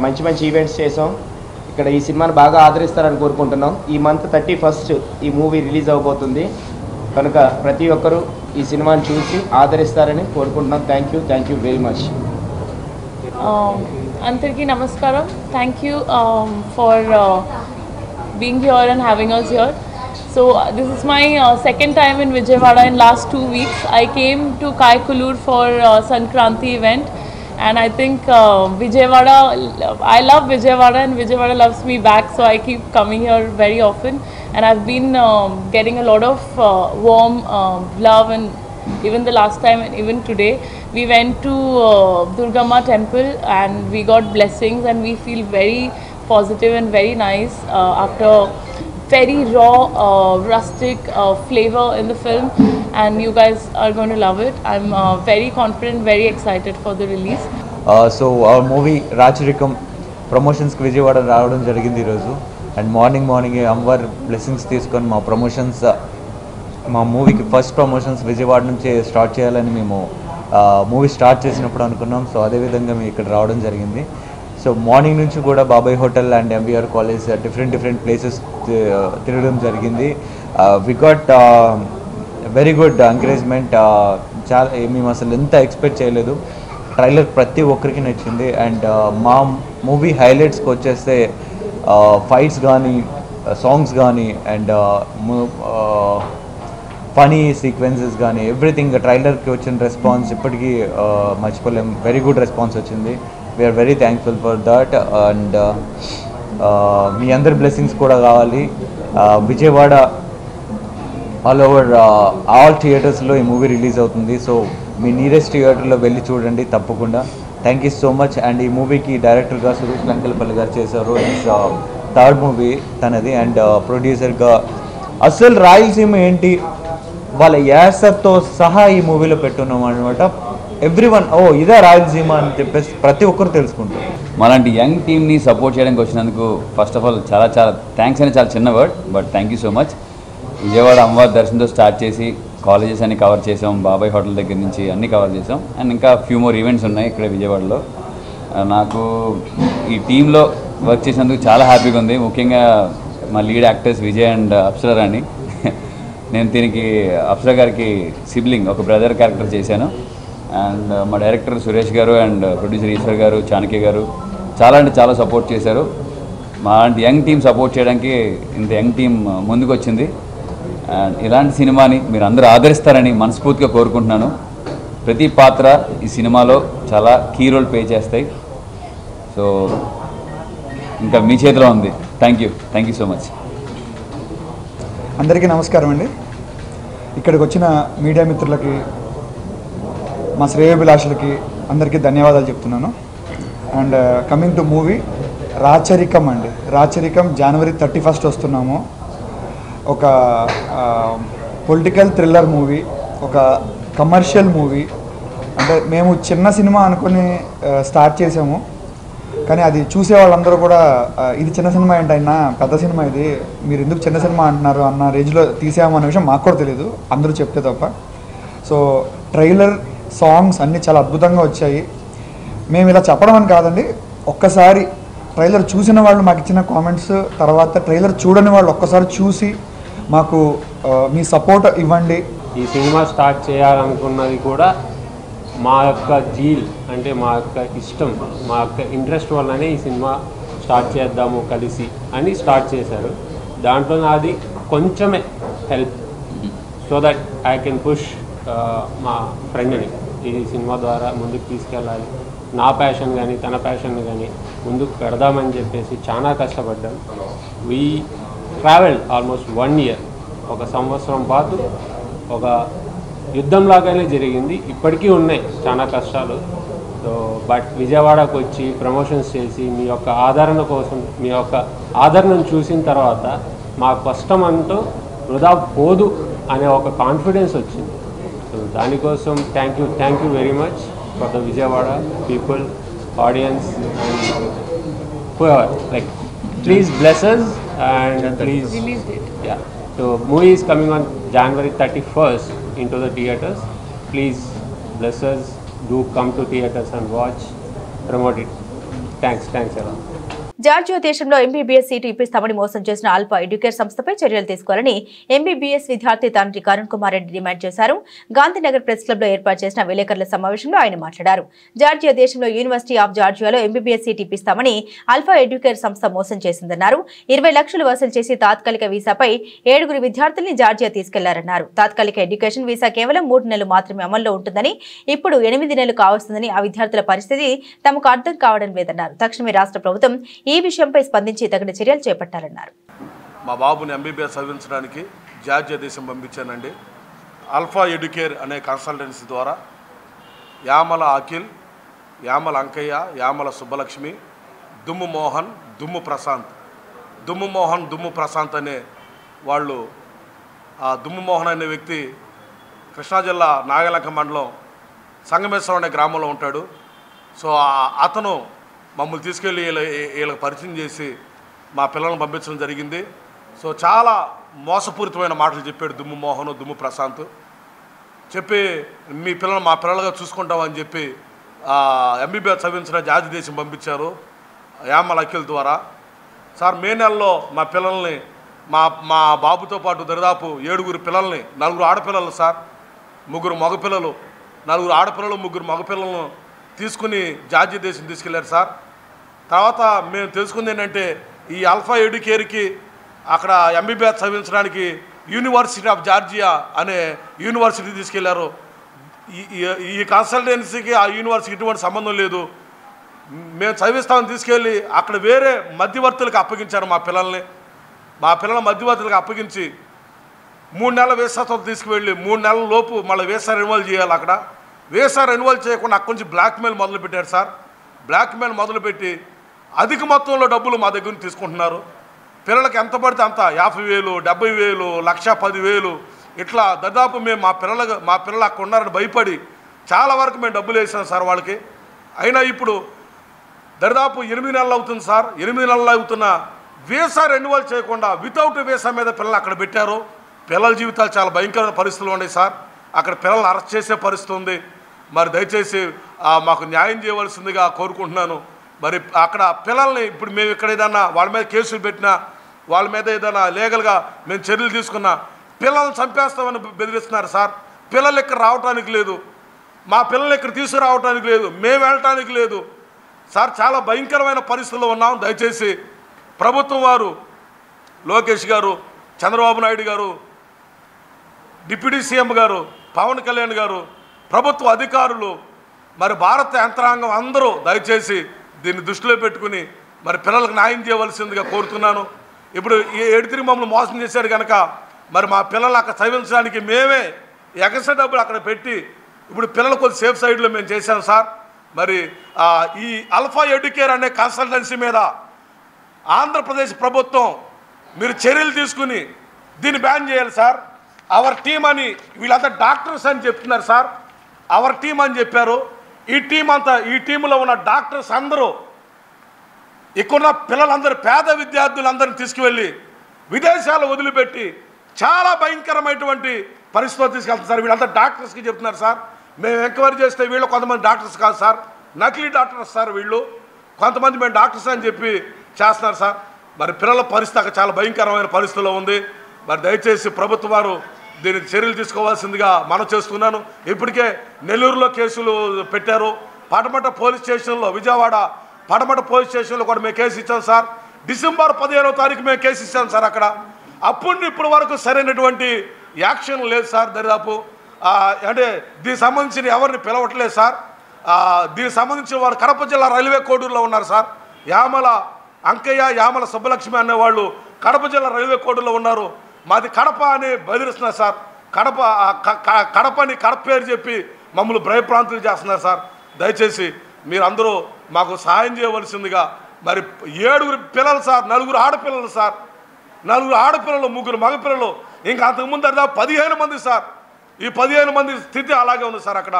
[SPEAKER 7] మంచి మంచి ఈవెంట్స్ చేసాం. ఇక్కడ ఈ సినిమాని బాగా ఆదరిస్తారని కోరుకుంటున్నాం. ఈ మంత్ 31st ఈ మూవీ రిలీజ్ అవబోతుంది కనుక ప్రతి ఒక్కరూ ఈ సినిమాని చూసి ఆదరిస్తారని కోరుకుంటున్నాం. Thank you very much.
[SPEAKER 8] అందరికీ నమస్కారం. Thank you for being here and having us here. So this is my second time in Vijayawada in last 2 weeks. I came to Kaikulur for Sankranti event, and I think Vijayawada, I love Vijayawada and Vijayawada loves me back, so I keep coming here very often, and I've been getting a lot of warm love, and even the last time and even today we went to Durgamma temple and we got blessings, and we feel very positive and very nice after very raw rustic flavor in the film, and you guys are going to love it. I'm very confident, very excited for the release.
[SPEAKER 9] So our movie Racharikam promotions ki Vijayawada raavadam jarigindi roju, and morning అమ్మవారి blessings తీసుకొని మా promotions, మా మూవీకి first promotions Vijayawada నుంచి start చేయాలని మేము movie start చేసినప్పుడు అనుకున్నాం. సో అదేవిధంగా మేము ఇక్కడ రావడం జరిగింది. సో మార్నింగ్ నుంచి కూడా Babai hotel and MBR college different places తిరగడం జరిగింది. We got very good encouragement. చాలా మేము అసలు ఎంత ఎక్స్పెక్ట్ చేయలేదు. ట్రైలర్ ప్రతి ఒక్కరికి నచ్చింది. అండ్ మా మూవీ హైలైట్స్కి వచ్చేస్తే ఫైట్స్ కానీ, సాంగ్స్ కానీ, అండ్ ఫనీ సీక్వెన్సెస్ కానీ, ఎవ్రీథింగ్. ట్రైలర్కి వచ్చిన రెస్పాన్స్ ఇప్పటికీ మర్చిపోలేం. వెరీ గుడ్ రెస్పాన్స్ వచ్చింది. We are very thankful for that, and మీ అందరి బ్లెస్సింగ్స్ కూడా కావాలి. విజయవాడ ఆల్ ఓవర్ ఆల్ థియేటర్స్లో ఈ మూవీ రిలీజ్ అవుతుంది. సో మీ నియరెస్ట్ థియేటర్లో వెళ్ళి చూడండి తప్పకుండా. Thank you so much. And ఈ మూవీకి డైరెక్టర్గా సురేష్ లంకలపల్లి గారు చేశారు. ఇట్స్ 3rd మూవీ తనది. అండ్ ప్రొడ్యూసర్గా అసలు రాయలసీమ ఏంటి వాళ్ళ యాసతో సహా ఈ మూవీలో పెట్టున్నాం అనమాట. ఎవ్రీవన్ ఇదే రాయలసీమ అని చెప్పేసి ప్రతి ఒక్కరు తెలుసుకుంటారు.
[SPEAKER 10] మాలాంటి యంగ్ టీమ్ని సపోర్ట్ చేయడానికి వచ్చినందుకు ఫస్ట్ ఆఫ్ ఆల్ చాలా థ్యాంక్స్ అని చాలా చిన్న word, but thank you so much. Vijayawada అమ్మవారి దర్శనంతో స్టార్ట్ చేసి కాలేజెస్ అన్ని కవర్ చేసాం, బాబాయ్ హోటల్ దగ్గర నుంచి అన్నీ కవర్ చేసాం. అండ్ ఇంకా ఫ్యూ మోర్ ఈవెంట్స్ ఉన్నాయి ఇక్కడ విజయవాడలో. నాకు ఈ టీంలో వర్క్ చేసినందుకు చాలా హ్యాపీగా ఉంది. ముఖ్యంగా మా lead actors Vijay and Apsara Rani. నేను దీనికి అప్సర గారికి సిబ్లింగ్, ఒక బ్రదర్ క్యారెక్టర్ చేశాను. అండ్ మా డైరెక్టర్ సురేష్ గారు అండ్ ప్రొడ్యూసర్ ఈశ్వర్ గారు, చాణక్య గారు చాలా అంటే చాలా సపోర్ట్ చేశారు. మా యంగ్ టీం సపోర్ట్ చేయడానికి ఇంత యంగ్ టీం ముందుకు వచ్చింది. అండ్ ఇలాంటి సినిమాని మీరు అందరూ ఆదరిస్తారని మనస్ఫూర్తిగా కోరుకుంటున్నాను. ప్రతి పాత్ర ఈ సినిమాలో చాలా కీ రోల్ ప్లే చేస్తాయి. సో ఇంకా మీ చేతిలో ఉంది. Thank you so much.
[SPEAKER 11] అందరికీ నమస్కారం అండి. ఇక్కడికి వచ్చిన మీడియా మిత్రులకి, మా శ్రేయోభిలాషులకి అందరికీ ధన్యవాదాలు చెప్తున్నాను. అండ్ కమింగ్ టు మూవీ రాచరికం అండి. రాచరికం జనవరి 31st వస్తున్నాము. ఒక పొలిటికల్ థ్రిల్లర్ మూవీ, ఒక కమర్షియల్ మూవీ. అంటే మేము చిన్న సినిమా అనుకుని స్టార్ట్ చేసాము, కానీ అది చూసే వాళ్ళందరూ కూడా ఇది చిన్న సినిమా ఏంటైనా పెద్ద సినిమా, ఇది మీరు ఎందుకు చిన్న సినిమా అంటున్నారు అన్న రేంజ్లో తీసామన్న విషయం మాకు కూడా తెలియదు, అందరూ చెప్తే తప్ప. సో ట్రైలర్, సాంగ్స్ అన్నీ చాలా అద్భుతంగా వచ్చాయి. మేము ఇలా చెప్పడం అని కాదండి, ఒక్కసారి ట్రైలర్ చూసిన వాళ్ళు మాకు ఇచ్చిన కామెంట్స్, తర్వాత ట్రైలర్ చూడని వాళ్ళు ఒక్కసారి చూసి మాకు మీ సపోర్ట్ ఇవ్వండి.
[SPEAKER 12] ఈ సినిమా స్టార్ట్ చేయాలనుకున్నది కూడా మా యొక్క జీల్ అంటే మా యొక్క ఇష్టం, మా యొక్క ఇంట్రెస్ట్ వల్లనే ఈ సినిమా స్టార్ట్ చేద్దాము కలిసి అని స్టార్ట్ చేశారు. దాంట్లో నాది కొంచెమే help, so that I can push మా ఫ్రెండ్ని ఈ సినిమా ద్వారా ముందుకు తీసుకెళ్ళాలి, నా ప్యాషన్ కానీ తన ప్యాషన్ కానీ ముందుకు పెడదామని చెప్పేసి చాలా కష్టపడ్డాం. వీ ట్రావెల్ ఆల్మోస్ట్ 1 year, ఒక సంవత్సరం పాటు ఒక యుద్ధంలాగానే జరిగింది. ఇప్పటికీ ఉన్నాయి చాలా కష్టాలు. సో బట్ విజయవాడకు వచ్చి ప్రమోషన్స్ చేసి మీ యొక్క ఆదరణ కోసం, మీ యొక్క ఆదరణను చూసిన తర్వాత మా కష్టం అంటూ వృధా పోదు అనే ఒక కాన్ఫిడెన్స్ వచ్చింది. సో దానికోసం thank you very much for the Vijayawada people, audience and whoever. Like, please bless us and please
[SPEAKER 8] release date.
[SPEAKER 12] Yeah. So movie is coming on January 31st into the theaters. Please bless us. Do come to theaters and watch. Promote it. Thanks a lot.
[SPEAKER 1] Georgia దేశంలో MBBS seat ఇప్పిస్తామని మోసం చేసిన alpha educare సంస్థపై చర్యలు తీసుకోవాలని MBBS విద్యార్థి తండ్రి Karun Kumar Reddy demand చేశారు. Gandhinagar press club లో ఏర్పాటు చేసిన విలేకరుల సమావేశంలో ఆయన మాట్లాడారు. జార్జియా దేశంలో యూనివర్సిటీ ఆఫ్ జార్జియాలో ఎంబీబీఎస్ సీటు ఇప్పిస్తామని ఆల్ఫా ఎడ్యుకేర్ సంస్థ మోసం చేసిందన్నారు. 20 లక్షలు వసూలు చేసి తాత్కాలిక వీసాపై 7 విద్యార్థుల్ని జార్జియా తీసుకెళ్లారన్నారు. తాత్కాలిక ఎడ్యుకేషన్ వీసా కేవలం 3 నెలలు మాత్రమే అమల్లో ఉంటుందని, ఇప్పుడు 8 నెలలు కావస్తుందని, ఆ విద్యార్థుల పరిస్థితి తమకు అర్థం కావడం లేదన్నారు. తక్షణమే రాష్ట్ర ప్రభుత్వం ఈ విషయంపై స్పందించి తగిన చర్యలు చేపట్టాలన్నారు.
[SPEAKER 13] మా బాబుని ఎంబీబీఎస్ చదివించడానికి జార్జియా దేశం పంపించానండి. ఆల్ఫా ఎడ్యుకేర్ అనే కన్సల్టెన్సీ ద్వారా యామల అఖిల్, యామల అంకయ్య, యామల సుబ్బలక్ష్మి, దుమ్ము మోహన్, దుమ్ము ప్రశాంత్ అనే వాళ్ళు. ఆ దుమ్ము మోహన్ అనే వ్యక్తి కృష్ణా జిల్లా నాగలంక మండలం సంగమేశ్వరం అనే గ్రామంలో ఉంటాడు. సో అతను మమ్మల్ని తీసుకెళ్ళి వీళ్ళకి పరిచయం చేసి మా పిల్లలను పంపించడం జరిగింది. సో చాలా మోసపూరితమైన మాటలు చెప్పాడు దుమ్ము మోహన్, దుమ్ము ప్రశాంత్. చెప్పి మీ పిల్లలు మా పిల్లలుగా చూసుకుంటామని చెప్పి ఎంబీబీఎస్ చదివించిన జార్జియా దేశం పంపించారు యామల అఖిల్ ద్వారా. సార్ మే నెలలో మా పిల్లల్ని మా బాబుతో పాటు దరిదాపు 7 పిల్లల్ని, 4 ఆడపిల్లలు సార్, 3 మగపిల్లలు, 4 ఆడపిల్లలు, 3 మగపిల్లలను తీసుకుని జార్జియా దేశం తీసుకెళ్లారు సార్. తర్వాత మేము తెలుసుకుంది ఏంటంటే ఈ ఆల్ఫా ఎడ్యుకేర్కి అక్కడ ఎంబీబీఎస్ చదివించడానికి యూనివర్సిటీ ఆఫ్ జార్జియా అనే యూనివర్సిటీ తీసుకెళ్లారు. ఈ కన్సల్టెన్సీకి ఆ యూనివర్సిటీకి ఎటువంటి సంబంధం లేదు. మేము చదివిస్తామని తీసుకెళ్ళి అక్కడ వేరే మధ్యవర్తులకు అప్పగించారు మా పిల్లల్ని. మా పిల్లల మధ్యవర్తులకు అప్పగించి 3 నెలల వీసాతో తీసుకువెళ్ళి 3 నెలల లోపు మళ్ళీ వీసా రెన్యువల్ చేయాలి. అక్కడ వీసా రెన్యువల్ చేయకుండా అక్కడి నుంచి బ్లాక్మెయిల్ మొదలుపెట్టారు సార్. బ్లాక్మెయిల్ మొదలుపెట్టి అధిక మొత్తంలో డబ్బులు మా దగ్గర నుంచి తీసుకుంటున్నారు. పిల్లలకి ఎంత పడితే అంత 50,000, 70,000, 1,10,000 ఇట్లా దాదాపు మేము మా పిల్లలు అక్కడ ఉన్నారని భయపడి చాలా వరకు మేము డబ్బులు వేసాం సార్ వాళ్ళకి. అయినా ఇప్పుడు దాదాపు 8 నెలలు అవుతుంది సార్. 8 నెలలు అవుతున్న వీసా రెన్యువల్ చేయకుండా వితౌట్ వీసా మీద పిల్లలు అక్కడ పెట్టారు. పిల్లల జీవితాలు చాలా భయంకరమైన పరిస్థితులు ఉన్నాయి సార్. అక్కడ పిల్లల్ని అరెస్ట్ చేసే పరిస్థితి ఉంది. మరి దయచేసి మాకు న్యాయం చేయవలసిందిగా కోరుకుంటున్నాను. మరి అక్కడ పిల్లల్ని ఇప్పుడు మేము ఇక్కడ ఏదన్నా వాళ్ళ మీద కేసులు పెట్టినా, వాళ్ళ మీద ఏదైనా లీగల్గా మేము చర్యలు తీసుకున్నా పిల్లల్ని చంపేస్తామని బెదిరిస్తున్నారు సార్. పిల్లలు ఇక్కడ రావడానికి లేదు, మా పిల్లలు ఇక్కడ తీసుకురావడానికి లేదు, మేము వెళ్ళటానికి లేదు సార్. చాలా భయంకరమైన పరిస్థితుల్లో ఉన్నాం. దయచేసి ప్రభుత్వం వారు, లోకేష్ గారు, చంద్రబాబు నాయుడు గారు, డిప్యూటీ సీఎం గారు, పవన్ కళ్యాణ్ గారు, ప్రభుత్వ అధికారులు, మరి భారత యంత్రాంగం అందరూ దయచేసి దీన్ని దృష్టిలో పెట్టుకుని మరి పిల్లలకు న్యాయం చేయవలసిందిగా కోరుతున్నాను. ఇప్పుడు ఈ 7 మమ్మల్ని మోసం చేశారు కనుక మరి మా పిల్లలు అక్కడ చదివించడానికి మేమే ఎక్స్ట్రా డబ్బులు అక్కడ పెట్టి ఇప్పుడు పిల్లలు కొద్ది సేఫ్ సైడ్లో మేము చేశాం సార్. మరి ఈ ఆల్ఫా ఎడ్యుకేర్ అనే కన్సల్టెన్సీ మీద ఆంధ్రప్రదేశ్ ప్రభుత్వం మీరు చర్యలు తీసుకుని దీన్ని బ్యాన్ చేయాలి సార్. అవర్ టీమ్ అని వీళ్ళంతా డాక్టర్స్ అని చెప్తున్నారు సార్. అవర్ టీమ్ అని చెప్పారు. ఈ టీంలో ఉన్న డాక్టర్స్ అందరూ ఇక్కడున్న పిల్లలందరూ పేద విద్యార్థులందరినీ తీసుకువెళ్ళి విదేశాలు వదిలిపెట్టి చాలా భయంకరమైనటువంటి పరిస్థితులు తీసుకెళ్తారు సార్. వీళ్ళంతా డాక్టర్స్కి చెప్తున్నారు సార్, మేము ఎంక్వైరీ చేస్తే వీళ్ళు కొంతమంది డాక్టర్స్ కాదు సార్, నకిలీ డాక్టర్స్ సార్ వీళ్ళు, కొంతమంది మేము డాక్టర్స్ అని చెప్పి చేస్తున్నారు సార్. మరి పిల్లల పరిస్థితి చాలా భయంకరమైన పరిస్థితిలో ఉంది. మరి దయచేసి ప్రభుత్వం వారు దీనికి చర్యలు తీసుకోవాల్సిందిగా మనం చేస్తున్నాను. ఇప్పటికే నెల్లూరులో కేసులు పెట్టారు, పడమట పోలీస్ స్టేషన్లో, విజయవాడ పడమట పోలీస్ స్టేషన్లో కూడా మేము కేసు ఇచ్చాం సార్. డిసెంబర్ 15వ తారీఖు మేము కేసు ఇచ్చాం సార్ అక్కడ. అప్పుడు ఇప్పటి వరకు సరైనటువంటి యాక్షన్ లేదు సార్. దరిదాపు అంటే దీనికి సంబంధించిన ఎవరిని పిలవట్లేదు సార్. దీనికి సంబంధించిన వారు కడప జిల్లా రైల్వే కోడూరులో ఉన్నారు సార్. యామల అంకయ్య, యామల సుబ్బలక్ష్మి అనేవాళ్ళు కడప జిల్లా రైల్వే కోడూరులో ఉన్నారు. మాది కడప అని బెదిరిస్తున్నారు సార్. కడపని కడప పేరు చెప్పి మమ్మల్ని భయప్రాంతులు చేస్తున్నారు సార్. దయచేసి మీరందరూ మాకు సహాయం చేయవలసిందిగా. మరి 7 పిల్లలు సార్, 4 ఆడపిల్లలు సార్, 4 ఆడపిల్లలు, 3 మగపిల్లలు, ఇంకా అంతకుముందు దాదాపు 15 మంది సార్. ఈ 15 మంది స్థితి అలాగే ఉంది సార్ అక్కడ.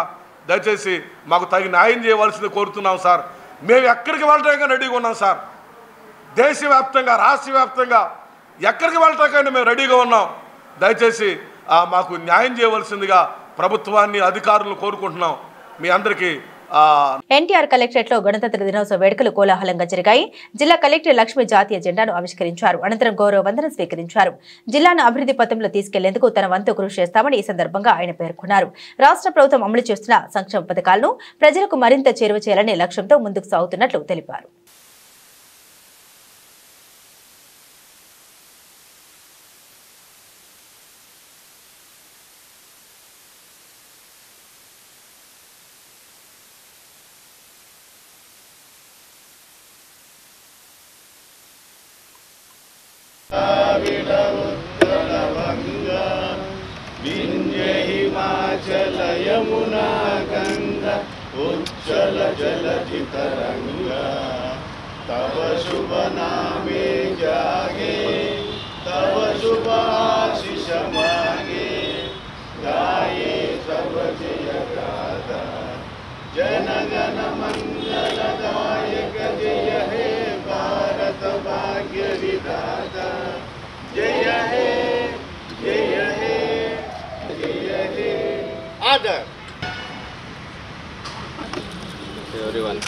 [SPEAKER 13] దయచేసి మాకు తగిన న్యాయం చేయవలసింది కోరుతున్నాం సార్. మేము ఎక్కడికి వెళ్ళటానికి రెడీగా ఉన్నాం సార్. దేశవ్యాప్తంగా, రాష్ట్ర వ్యాప్తంగా ఎక్కడికి వెళ్ళటానికైనా మేము రెడీగా ఉన్నాం. దయచేసి మాకు న్యాయం చేయవలసిందిగా ప్రభుత్వాన్ని, అధికారులను కోరుకుంటున్నాం. మీ అందరికీ
[SPEAKER 1] ఎన్టీఆర్ కలెక్టరేట్ లో గణతంత్ర దినోత్సవ వేడుకలు కోలాహలంగా జరిగాయి. జిల్లా కలెక్టర్ లక్ష్మి జాతీయ జెండాను ఆవిష్కరించారు. అనంతరం గౌరవ వందనం స్వీకరించారు. జిల్లాను అభివృద్ధి పథంలో తీసుకెళ్లేందుకు తన వంతు కృషి చేస్తామని ఈ సందర్భంగా ఆయన పేర్కొన్నారు. రాష్ట్ర ప్రభుత్వం అమలు చేస్తున్న సంక్షేమ పథకాలను ప్రజలకు మరింత చేరువ చేయాలనే లక్ష్యంతో ముందుకు సాగుతున్నట్లు తెలిపారు.
[SPEAKER 14] यमुना गंगा उज्जल जलधि तरंगा तव शुभ नामे जागे तव शुभ आशीष मांगे गाये तव जय गाथा जनगण मंगलदायक जय हे भारत भाग्य विधाता जय हे जय हे जय हे आदर everyone.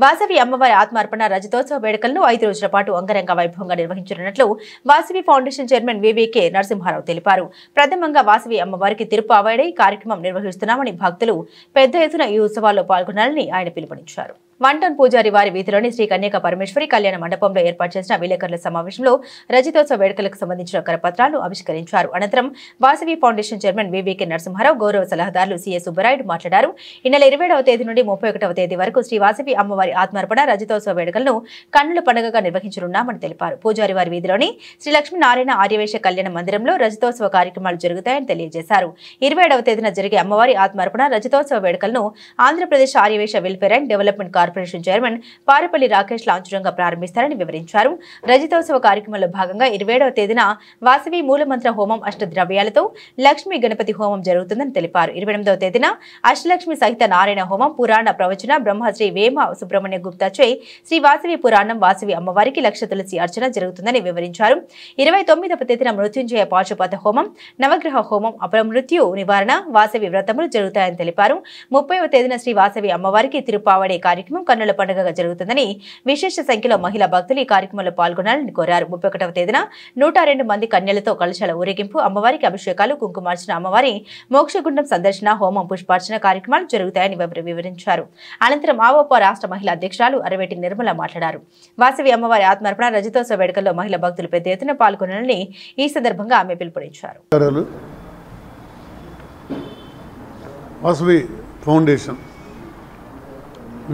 [SPEAKER 1] వాసవి అమ్మవారి ఆత్మార్పణ రజతోత్సవ వేడుకలను 5 రోజుల పాటు అంగరంగ వైభవంగా నిర్వహించనున్నట్లు Vasavi foundation chairman VVK Narasimharao తెలిపారు. ప్రథమంగా వాసవి అమ్మవారికి తిరుప్పావడై కార్యక్రమం నిర్వహిస్తున్నామని భక్తులు పెద్ద ఎత్తున ఈ ఉత్సవాల్లో పాల్గొనాలని ఆయన పిలుపునిచ్చారు. 1 టౌన్ పూజారి వారి వీధిలోని శ్రీ కన్యక పరమేశ్వరి కళ్యాణ మండపంలో ఏర్పాటు చేసిన విలేకరుల సమావేశంలో రజతోత్సవ వేడుకలకు సంబంధించిన కరపత్రాలు ఆవిష్కరించారు. అనంతరం Vasavi foundation chairman VVK Narasimharao, గౌరవ సలహాదారులు సిఎస్ సుబ్బరాయుడు మాట్లాడారు. ఈ నెల 27వ తేదీ నుండి 31వ తేదీ వరకు శ్రీ వాసవి అమ్మవారి ఆత్మార్పణ రజతోత్సవ వేడుకలను కన్నుల పండుగగా నిర్వహించనున్నామని తెలిపారు. పూజారి వారి వీధిలోని శ్రీ లక్ష్మీనారాయణ ఆర్యవేశ కళ్యాణ మందిరంలో రజతోత్సవ కార్యక్రమాలు జరుగుతాయని తెలియజేశారు. 27వ తేదీన జరిగే అమ్మవారి ఆత్మార్పణ రజతోత్సవ వేడుకలను Andhra Pradesh Aryavysya welfare and development corporation chairman Parupalli Rakesh లాంఛనంగా ప్రారంభిస్తారని వివరించారు. రజతోత్సవ కార్యక్రమంలో భాగంగా 27వ తేదీన వాసవి మూలమంత్ర హోమం అష్టద్రవ్యాలతో లక్ష్మీ గణపతి హోమం జరుగుతుందని తెలిపారు. 28వ తేదీన అష్టలక్ష్మి సహిత నారాయణ హోమం, పురాణ ప్రవచన బ్రహ్మశ్రీ వేమ సుబ్రహ్మణ్య గుప్తాచే శ్రీ వాసవి పురాణం, వాసవి అమ్మవారికి లక్ష తులసి అర్చన జరుగుతుందని వివరించారు. 29వ తేదీన మృత్యుంజయ పాశుపత హోమం, నవగ్రహ హోమం, అపమృత్యు నివారణ, వాసవి వ్రతములు జరుగుతాయని తెలిపారు. 30వ తేదీన శ్రీ వాసవి అమ్మవారికి తిరుప్పావడే కార్యక్రమం ఊరేగింపు కన్నుల పండుగగా జరుగుతుందని విశేష సంఖ్యలో మహిళా భక్తులు ఈ కార్యక్రమంలో పాల్గొనాలని కోరారు. 31వ తేదీన 102 మంది కన్యలతో కలశాల ఊరేగింపు, అమ్మవారికి అభిషేకాలు, కుంకుమార్చన, అమ్మవారి మోక్షగుండం సందర్శన, హోమం, పుష్పార్చన కార్యక్రమాలు జరుగుతాయని వివరించారు. అనంతరం ఆవోప రాష్ట్ర మహిళా అధ్యక్షురాలు అరవేటి నిర్మల మాట్లాడారు. వాసవి అమ్మవారి ఆత్మార్పణ రజతోత్సవ వేడుకల్లో మహిళా భక్తులు పెద్ద ఎత్తున పాల్గొనాలని ఈ సందర్భంగా ఆమె పిలుపునిచ్చారు.
[SPEAKER 15] వాసవి ఫౌండేషన్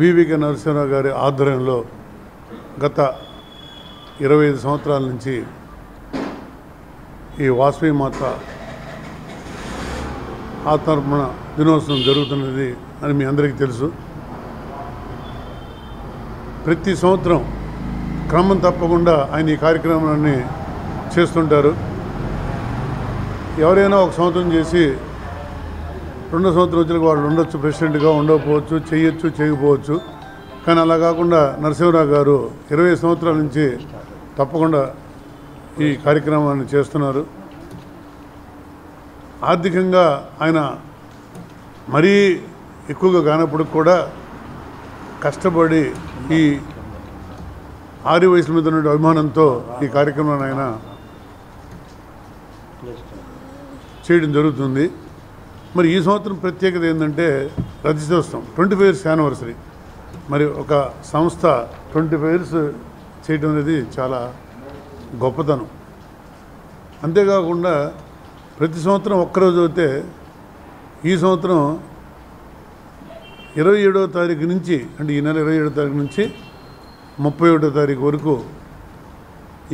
[SPEAKER 15] వివికే నరసింహరావు గారి ఆధ్వర్యంలో గత 25 సంవత్సరాల నుంచి ఈ వాసవి మాత ఆత్మార్పణ దినోత్సవం జరుగుతున్నది అని మీ అందరికీ తెలుసు. ప్రతి సంవత్సరం క్రమం తప్పకుండా ఆయన ఈ కార్యక్రమాన్ని చేస్తుంటారు. ఎవరైనా ఒక సంవత్సరం చేసి రెండో సంవత్సరం వచ్చిన వాళ్ళు ఉండొచ్చు, ప్రెసిడెంట్గా ఉండకపోవచ్చు, చేయొచ్చు, చేయకపోవచ్చు. కానీ అలా కాకుండా నరసింహరావు గారు 20 సంవత్సరాల నుంచి తప్పకుండా ఈ కార్యక్రమాన్ని చేస్తున్నారు. ఆర్థికంగా ఆయన మరీ ఎక్కువగా కానప్పుడు కూడా కష్టపడి ఈ ఆరు వయసుల మీద ఉన్న అభిమానంతో ఈ కార్యక్రమాన్ని ఆయన చేయడం జరుగుతుంది. మరి ఈ సంవత్సరం ప్రత్యేకత ఏంటంటే రజతోత్సవం 25 years యానివర్సరీ. మరి ఒక సంస్థ 25 years చేయడం అనేది చాలా గొప్పతనం. అంతేకాకుండా ప్రతి సంవత్సరం ఒక్కరోజు అయితే ఈ సంవత్సరం 27వ తారీఖు నుంచి, అంటే ఈ నెల 27వ తారీఖు నుంచి 31వ తారీఖు వరకు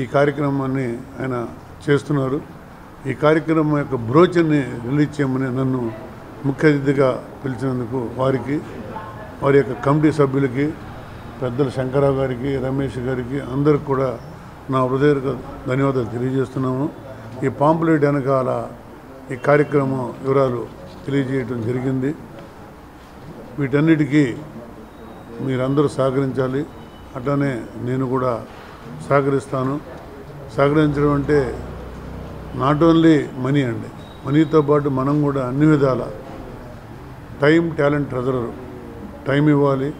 [SPEAKER 15] ఈ కార్యక్రమాన్ని ఆయన చేస్తున్నారు. ఈ కార్యక్రమం యొక్క బ్రోచర్ని రిలీజ్ చేయమని నన్ను ముఖ్య అతిథిగా పిలిచినందుకు వారికి, వారి యొక్క కమిటీ సభ్యులకి, పెద్దలు శంకరరావు గారికి, రమేష్ గారికి అందరికి కూడా నా హృదయపూర్వక ధన్యవాదాలు తెలియజేస్తున్నాము. ఈ పాంప్లెట్ వెనకాల ఈ కార్యక్రమం వివరాలు తెలియజేయడం జరిగింది. వీటన్నిటికీ మీరందరూ సహకరించాలి. అట్లానే నేను కూడా సహకరిస్తాను. సహకరించడం అంటే నాట్ ఓన్లీ మనీ అండి, మనీతో పాటు మనం కూడా అన్ని విధాల టైం, టాలెంట్, ట్రెజరర్, టైం ఇవ్వాలి,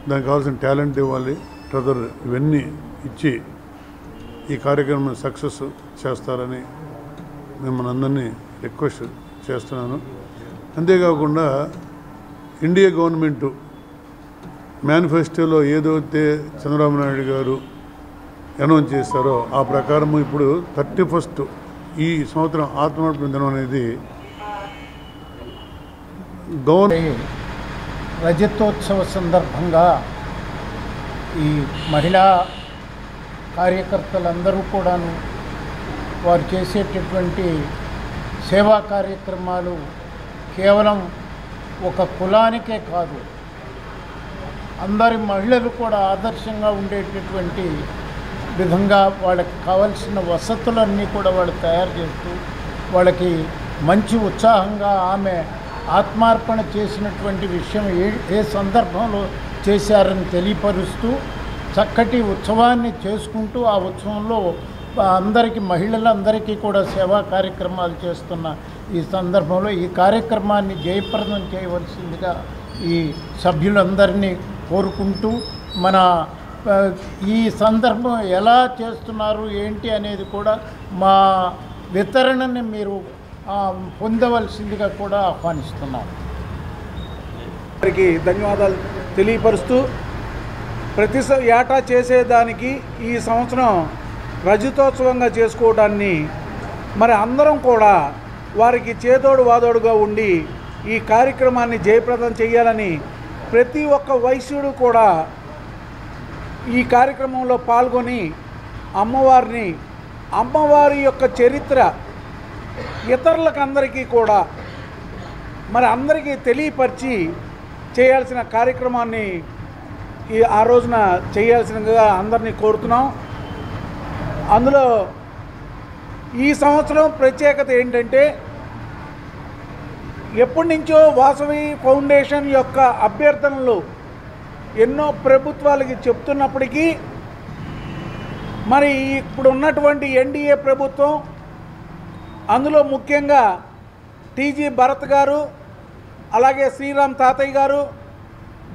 [SPEAKER 15] దానికి కావాల్సిన టాలెంట్ ఇవ్వాలి, ట్రెజరర్ ఇవన్నీ ఇచ్చి ఈ కార్యక్రమం సక్సెస్ చేస్తారని మిమ్మల్ని అందరినీ రిక్వెస్ట్ చేస్తున్నాను. అంతేకాకుండా ఇండియా గవర్నమెంటు మేనిఫెస్టోలో ఏదైతే చంద్రబాబు నాయుడు గారు అనౌన్స్ చేశారో ఆ ప్రకారం ఇప్పుడు 31st ఈ సంవత్సరం ఆత్మార్పణ దినం అనేది
[SPEAKER 16] రజతోత్సవ సందర్భంగా ఈ మహిళా కార్యకర్తలందరూ కూడాను వారు చేసేటటువంటి సేవా కార్యక్రమాలు కేవలం ఒక కులానికే కాదు, అందరి మహిళలు కూడా ఆదర్శంగా ఉండేటటువంటి విధంగా వాళ్ళకి కావాల్సిన వసతులన్నీ కూడా వాళ్ళు తయారు చేస్తూ వాళ్ళకి మంచి ఉత్సాహంగా ఆమె ఆత్మార్పణ చేసినటువంటి విషయం ఏ సందర్భంలో చేశారని తెలియపరుస్తూ చక్కటి ఉత్సవాన్ని చేసుకుంటూ ఆ ఉత్సవంలో అందరికీ, మహిళలందరికీ కూడా సేవా కార్యక్రమాలు చేస్తున్న ఈ సందర్భంలో ఈ కార్యక్రమాన్ని జయప్రదం చేయవలసిందిగా ఈ సభ్యులందరినీ కోరుకుంటూ మన ఈ సందర్భం ఎలా చేస్తున్నారు ఏంటి అనేది కూడా మా వితరణని మీరు పొందవలసిందిగా కూడా ఆహ్వానిస్తున్నాం.
[SPEAKER 17] వారికి ధన్యవాదాలు తెలియపరుస్తూ ప్రతి ఏటా చేసేదానికి ఈ సంవత్సరం రజతోత్సవంగా చేసుకోవడాన్ని మరి అందరం కూడా వారికి చేదోడు వాదోడుగా ఉండి ఈ కార్యక్రమాన్ని జయప్రదం చేయాలని ప్రతి ఒక్క వైశ్యుడు కూడా ఈ కార్యక్రమంలో పాల్గొని అమ్మవారి యొక్క చరిత్ర ఇతరులకు అందరికీ కూడా మరి అందరికీ తెలియపరిచి చేయాల్సిన కార్యక్రమాన్ని ఆ రోజున చేయాల్సినగా అందరినీ కోరుతున్నాం. అందులో ఈ సంవత్సరం ప్రత్యేకత ఏంటంటే ఎప్పటి నుంచో వాసవి ఫౌండేషన్ యొక్క అభ్యర్థనలు ఎన్నో ప్రభుత్వాలకి చెప్తున్నప్పటికీ మరి ఇప్పుడు ఉన్నటువంటి ఎన్డీఏ ప్రభుత్వం, అందులో ముఖ్యంగా టీజీ భరత్ గారు, అలాగే శ్రీరామ్ తాతయ్య గారు,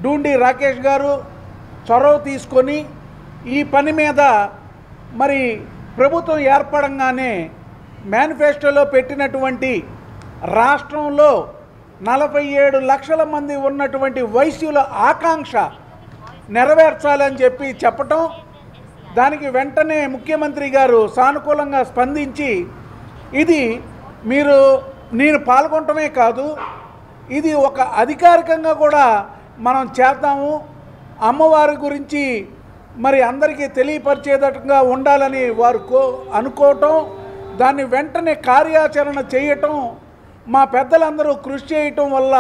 [SPEAKER 17] డూండి రాకేష్ గారు చొరవ తీసుకొని ఈ పని మీద మరి ప్రభుత్వం ఏర్పడంగానే మేనిఫెస్టోలో పెట్టినటువంటి రాష్ట్రంలో 47 లక్షల మంది ఉన్నటువంటి వైశ్యుల ఆకాంక్ష నెరవేర్చాలని చెప్పి చెప్పటం, దానికి వెంటనే ముఖ్యమంత్రి గారు సానుకూలంగా స్పందించి ఇది నేను పాల్గొనటమే కాదు, ఇది ఒక అధికారికంగా కూడా మనం చేద్దాము, అమ్మవారి గురించి మరి అందరికీ తెలియపరిచేటట్టుగా ఉండాలని వారు అనుకోవటం, దాన్ని వెంటనే కార్యాచరణ చేయటం, మా పెద్దలందరూ కృషి చేయటం వల్ల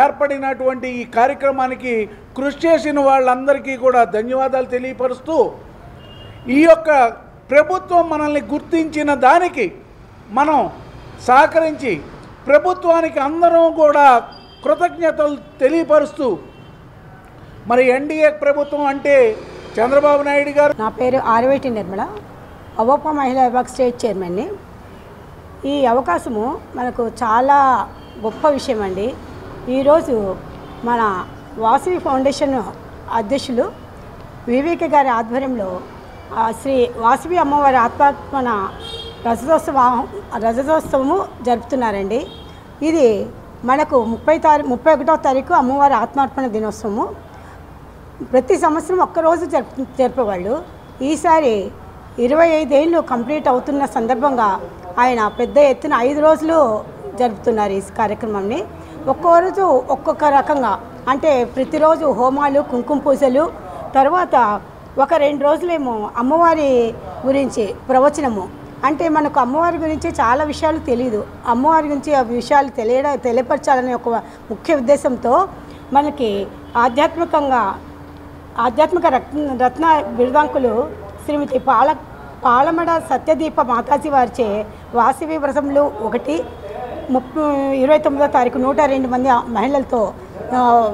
[SPEAKER 17] ఏర్పడినటువంటి ఈ కార్యక్రమానికి కృషి చేసిన వాళ్ళందరికీ కూడా ధన్యవాదాలు తెలియపరుస్తూ, ఈ యొక్క ప్రభుత్వం మనల్ని గుర్తించిన దానికి మనం సహకరించి ప్రభుత్వానికి అందరం కూడా కృతజ్ఞతలు తెలియపరుస్తూ, మరి ఎన్డీఏ ప్రభుత్వం అంటే చంద్రబాబు నాయుడు గారు.
[SPEAKER 18] నా పేరు ఆర్వేటి నిర్మల, అవోపా మహిళా విభాగ్ స్టేట్ చైర్మన్ని. ఈ అవకాశము మనకు చాలా గొప్ప విషయం అండి. ఈరోజు మన వాసవి ఫౌండేషన్ అధ్యక్షులు వివేక గారి ఆధ్వర్యంలో శ్రీ వాసవి అమ్మవారి ఆత్మార్పణ రజతోత్సవము జరుపుతున్నారండి. ఇది మనకు 31వ తారీఖు అమ్మవారి ఆత్మార్పణ దినోత్సవము. ప్రతి సంవత్సరం ఒక్కరోజు జరుపేవాళ్ళు. ఈసారి 25 ఏళ్ళు కంప్లీట్ అవుతున్న సందర్భంగా ఆయన పెద్ద ఎత్తున 5 రోజులు జరుపుతున్నారు ఈ కార్యక్రమాన్ని. ఒక్కో రోజు ఒక్కొక్క రకంగా, అంటే ప్రతిరోజు హోమాలు, కుంకుమ పూజలు, తర్వాత ఒక 2 రోజులేమో అమ్మవారి గురించి ప్రవచనము. అంటే మనకు అమ్మవారి గురించి చాలా విషయాలు తెలియదు, అమ్మవారి గురించి ఆ విషయాలు తెలియపరచాలనే ఒక ముఖ్య ఉద్దేశంతో మనకి ఆధ్యాత్మిక రత్న బిరుదాంకులు శ్రీమతి పాలమడ సత్యదీప మాతాజీ వారిచే వాసవి వ్రతములు 29వ తారీఖు 102 మంది మహిళలతో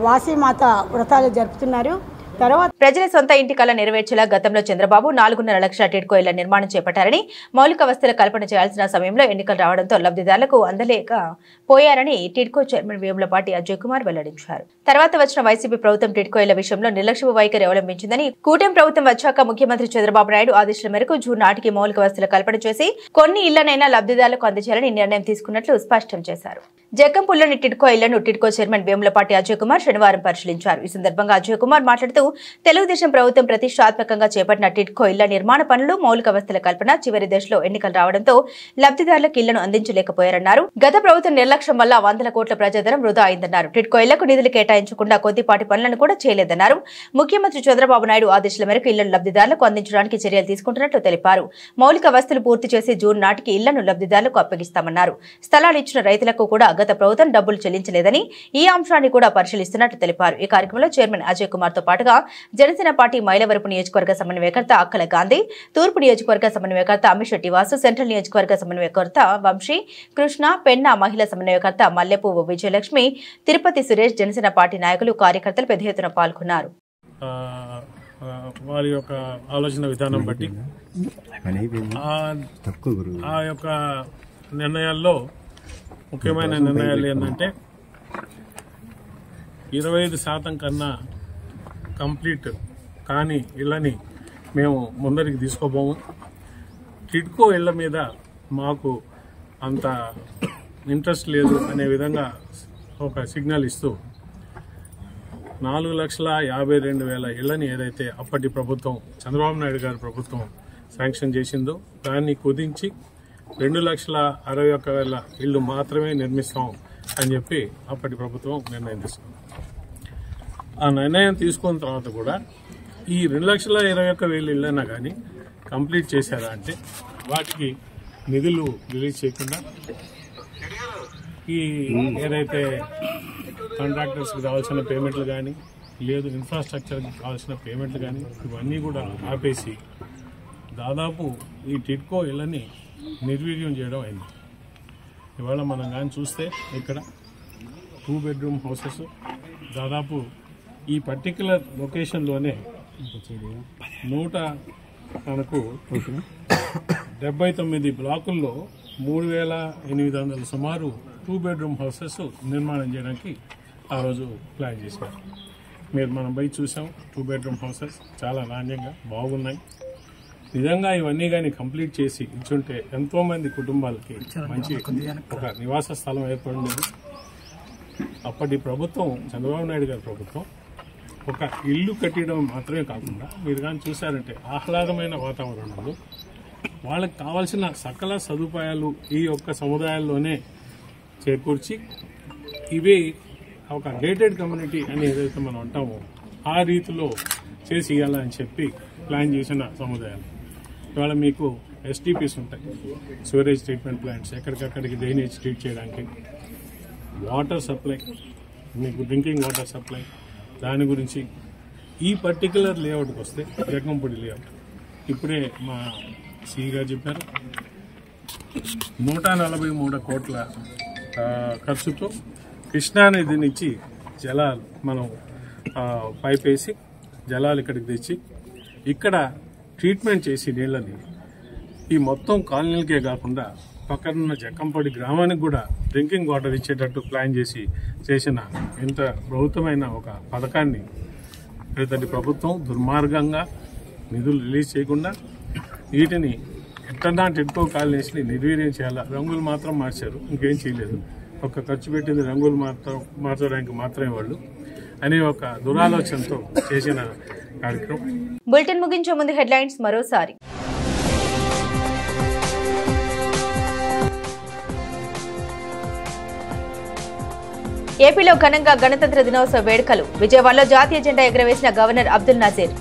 [SPEAKER 18] వాసవి మాత వ్రతాలు జరుపుతున్నారు.
[SPEAKER 1] ప్రజల సొంత ఇంటి కళ నెరవేర్చేలా గతంలో చంద్రబాబు 4.5 లక్షల టిడ్కో ఇళ్ల నిర్మాణం చేపట్టారని, మౌలిక వసతుల కల్పన చేయాల్సిన సమయంలో ఎన్నికలు రావడంతో లబ్ధిదారులకు అందలేక పోయారని టిడ్కో చైర్మన్ వేములపాటి అజయ్ కుమార్ వెల్లడించారు. తర్వాత వచ్చిన వైసీపీ ప్రభుత్వం టిడ్కో ఇళ్ల విషయంలో నిర్లక్ష్య వైఖరి అవలంబించిందని, కూటమి ప్రభుత్వం వచ్చాక ముఖ్యమంత్రి చంద్రబాబు నాయుడు ఆదేశాల మేరకు జూన్ నాటికి మౌలిక వసతుల కల్పన చేసి కొన్ని ఇళ్లనైనా లబ్ధిదారులకు అందజేయాలని నిర్ణయం తీసుకున్నట్లు స్పష్టం చేశారు. జగ్గంపూల్లోని టిడ్కో ఇళ్లను టిడ్కో చైర్మన్ వేములపాటి అజయ్ కుమార్ శనివారం పరిశీలించారు. ఈ సందర్భంగా అజయ్ కుమార్ మాట్లాడుతూ, తెలుగుదేశం ప్రభుత్వం ప్రతిష్టాత్మకంగా చేపట్టిన టిడ్కో ఇళ్ల నిర్మాణ పనులు, మౌలిక వసతుల కల్పన చివరి దశలో ఎన్నికలు రావడంతో లబ్ధిదారులకు ఇళ్లను అందించలేకపోయారన్నారు. గత ప్రభుత్వం నిర్లక్ష్యం వల్ల 100 కోట్ల ప్రజాధనం వృధా అయిందన్నారు. టిడ్కో ఇళ్లకు నిధులు కేటాయించకుండా కొద్దిపాటి పనులను కూడా చేయలేదన్నారు. ముఖ్యమంత్రి చంద్రబాబు నాయుడు ఆదేశాల మేరకు ఇళ్లను లబ్ధిదారులకు అందించడానికి చర్యలు తీసుకుంటున్నట్లు తెలిపారు. మౌలిక వసతులు పూర్తి చేసి జూన్ నాటికి ఇళ్లను లబ్ధిదారులకు అప్పగిస్తామన్నారు. స్థలాలు ఇచ్చిన రైతులకు కూడా గత ప్రభుత్వం డబ్బులు చెల్లించలేదని, ఈ అంశాన్ని కూడా పరిశీలిస్తున్నట్లు తెలిపారు. ఈ కార్యక్రమంలో చైర్మన్ అజయ్ కుమార్ తో పాటుగా జనసేన పార్టీ మైలవరపు నియోజకవర్గ సమన్వయకర్త అక్కల గాంధీ, తూర్పు నియోజకవర్గ సమన్వయకర్త అమిశెట్టి వాసు, సెంట్రల్ నియోజకవర్గ సమన్వయకర్త వంశీ కృష్ణ, పెన్నా మహిళా సమన్వయకర్త మల్లెపువ్వు విజయలక్ష్మి, తిరుపతి సురేష్, జనసేన పార్టీ నాయకులు, కార్యకర్తలు పెద్ద ఎత్తున పాల్గొన్నారు.
[SPEAKER 19] వారి యొక్క ఆలోచన విధానం బట్టి ఆ యొక్క నిర్ణయాల్లో ముఖ్యమైన నిర్ణయాలు ఏంటంటే 25% కన్నా కంప్లీట్ కానీ ఇళ్ళని మేము ముందరికి తీసుకోబోము. టిడ్కో ఇళ్ల మీద మాకు అంత ఇంట్రెస్ట్ లేదు అనే విధంగా ఒక సిగ్నల్ ఇస్తూ 4,52,000 ఇళ్లని ఏదైతే అప్పటి ప్రభుత్వం చంద్రబాబు నాయుడు గారి ప్రభుత్వం శాంక్షన్ చేసిందో దాన్ని కుదించి 2,61,000 ఇళ్లు మాత్రమే నిర్మిస్తాం అని చెప్పి అప్పటి ప్రభుత్వం నిర్ణయం తీసుకుంది. ఆ నిర్ణయం తీసుకున్న తర్వాత కూడా ఈ 2,21,000 ఇళ్ళైనా కానీ కంప్లీట్ చేశారా అంటే వాటికి నిధులు రిలీజ్ చేయకుండా ఈ ఏదైతే కాంట్రాక్టర్స్కి కావాల్సిన పేమెంట్లు కానీ లేదు ఇన్ఫ్రాస్ట్రక్చర్కి కావాల్సిన పేమెంట్లు కానీ ఇవన్నీ కూడా ఆపేసి దాదాపు ఈ టిడ్కో ఇళ్ళని నిర్వీర్యం చేయడం అయింది. ఇవాళ మనం కానీ చూస్తే ఇక్కడ 2 బెడ్రూమ్ హౌసెస్ దాదాపు ఈ పర్టికులర్ లొకేషన్లోనే 179 బ్లాకుల్లో 3,800 సుమారు 2 బెడ్రూమ్ హౌసెస్ నిర్మాణం చేయడానికి ఆ రోజు ప్లాన్ చేశారు. మనం పోయి చూసాం. 2 బెడ్రూమ్ హౌసెస్ చాలా నాణ్యంగా బాగున్నాయి. నిజంగా ఇవన్నీ కానీ కంప్లీట్ చేసి ఇచ్చుంటే ఎంతోమంది కుటుంబాలకి మంచి ఒక నివాస స్థలం ఏర్పడింది. అప్పటి ప్రభుత్వం, చంద్రబాబు నాయుడు గారి ప్రభుత్వం, ఒక ఇల్లు కట్టడం మాత్రమే కాకుండా మీరు కానీ చూసారంటే ఆహ్లాదమైన వాతావరణంలో వాళ్ళకి కావాల్సిన సకల సదుపాయాలు ఈ యొక్క సముదాయాల్లోనే చేకూర్చి ఇవి ఒక గేటెడ్ కమ్యూనిటీ అని ఏదైతే మనం అంటామో ఆ రీతిలో చేసి ఇవ్వాలని చెప్పి ప్లాన్ చేసిన సముదాయాలు. ఇవాళ మీకు ఎస్టీపీస్ ఉంటాయి, సివరేజ్ ట్రీట్మెంట్ ప్లాంట్స్, ఎక్కడికక్కడికి డ్రైనేజ్ ట్రీట్ చేయడానికి, వాటర్ సప్లై, మీకు డ్రింకింగ్ వాటర్ సప్లై, దాని గురించి ఈ పర్టికులర్ లేఅవుట్కి వస్తే జగ్గంపూడి లేఅవుట్ ఇప్పుడే మా సిఈ గారు చెప్పారు 143 కోట్ల ఖర్చుతో కృష్ణానది నుంచి జలాలు మనం పైప్ వేసి జలాలు ఇక్కడికి తెచ్చి ఇక్కడ ట్రీట్మెంట్ చేసి నీళ్ళని ఈ మొత్తం కాలనీలకే కాకుండా పక్కనున్న జక్కంపడి గ్రామానికి కూడా డ్రింకింగ్ వాటర్ ఇచ్చేటట్టు ప్లాన్ చేసిన ఇంత ప్రభుత్వమైన ఒక పథకాన్ని ఇతడి ప్రభుత్వం దుర్మార్గంగా నిధులు రిలీజ్ చేయకుండా వీటిని ఎట్టన్నా టెడ్కో కాలనీస్ని నిర్వీర్యం చేయాలా. రంగులు మాత్రం మార్చారు, ఇంకేం చేయలేదు. ఒక ఖర్చు పెట్టింది రంగులు మార్చడానికి మాత్రమే వాళ్ళు అనే ఒక దురాలోచనతో చేసిన కార్యక్రమం.
[SPEAKER 1] బులెటిన్ ముగించే ముందు హెడ్లైన్స్ మరోసారి. ఏపీలో ఘనంగా గణతంత్ర దినోత్సవ వేడుకలు. విజయవాడలో జాతీయ జెండా ఎగురవేసిన గవర్నర్ అబ్దుల్ నజీర్.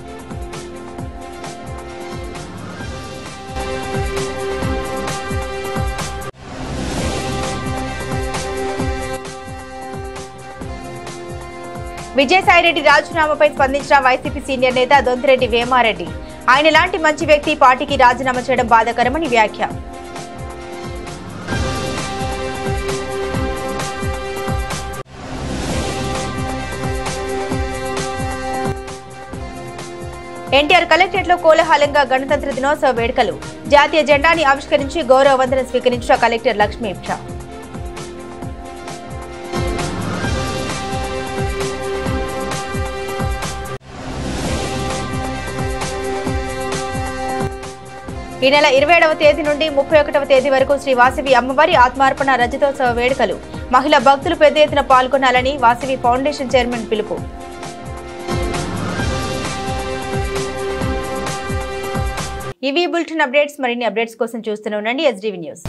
[SPEAKER 1] విజయసాయిరెడ్డి రాజీనామాపై స్పందించిన వైసీపీ సీనియర్ నేత దొంతిరెడ్డి వేమారెడ్డి. ఆయన లాంటి మంచి వ్యక్తి పార్టీకి రాజీనామా చేయడం బాధాకరమని వ్యాఖ్య. ఎన్టీఆర్ కలెక్టరేట్లో కోలాహలంగా గణతంత్ర దినోత్సవ వేడుకలు. జాతీయ జెండాని ఆవిష్కరించి గౌరవ వందనం స్వీకరించిన కలెక్టర్ లక్ష్మీ ఇప్షా. ఈ నెల 27వ తేదీ నుండి 31వ తేదీ వరకు శ్రీ వాసవి అమ్మవారి ఆత్మార్పణ రజతోత్సవ వేడుకలు. మహిళా భక్తులు పెద్ద ఎత్తున పాల్గొనాలని వాసవి ఫౌండేషన్ చైర్మన్ పిలుపు. ఇవి బులెటిన్ అప్డేట్స్. మరిన్ని అప్డేట్స్ కోసం చూస్తూనే ఉండండి SDV న్యూస్.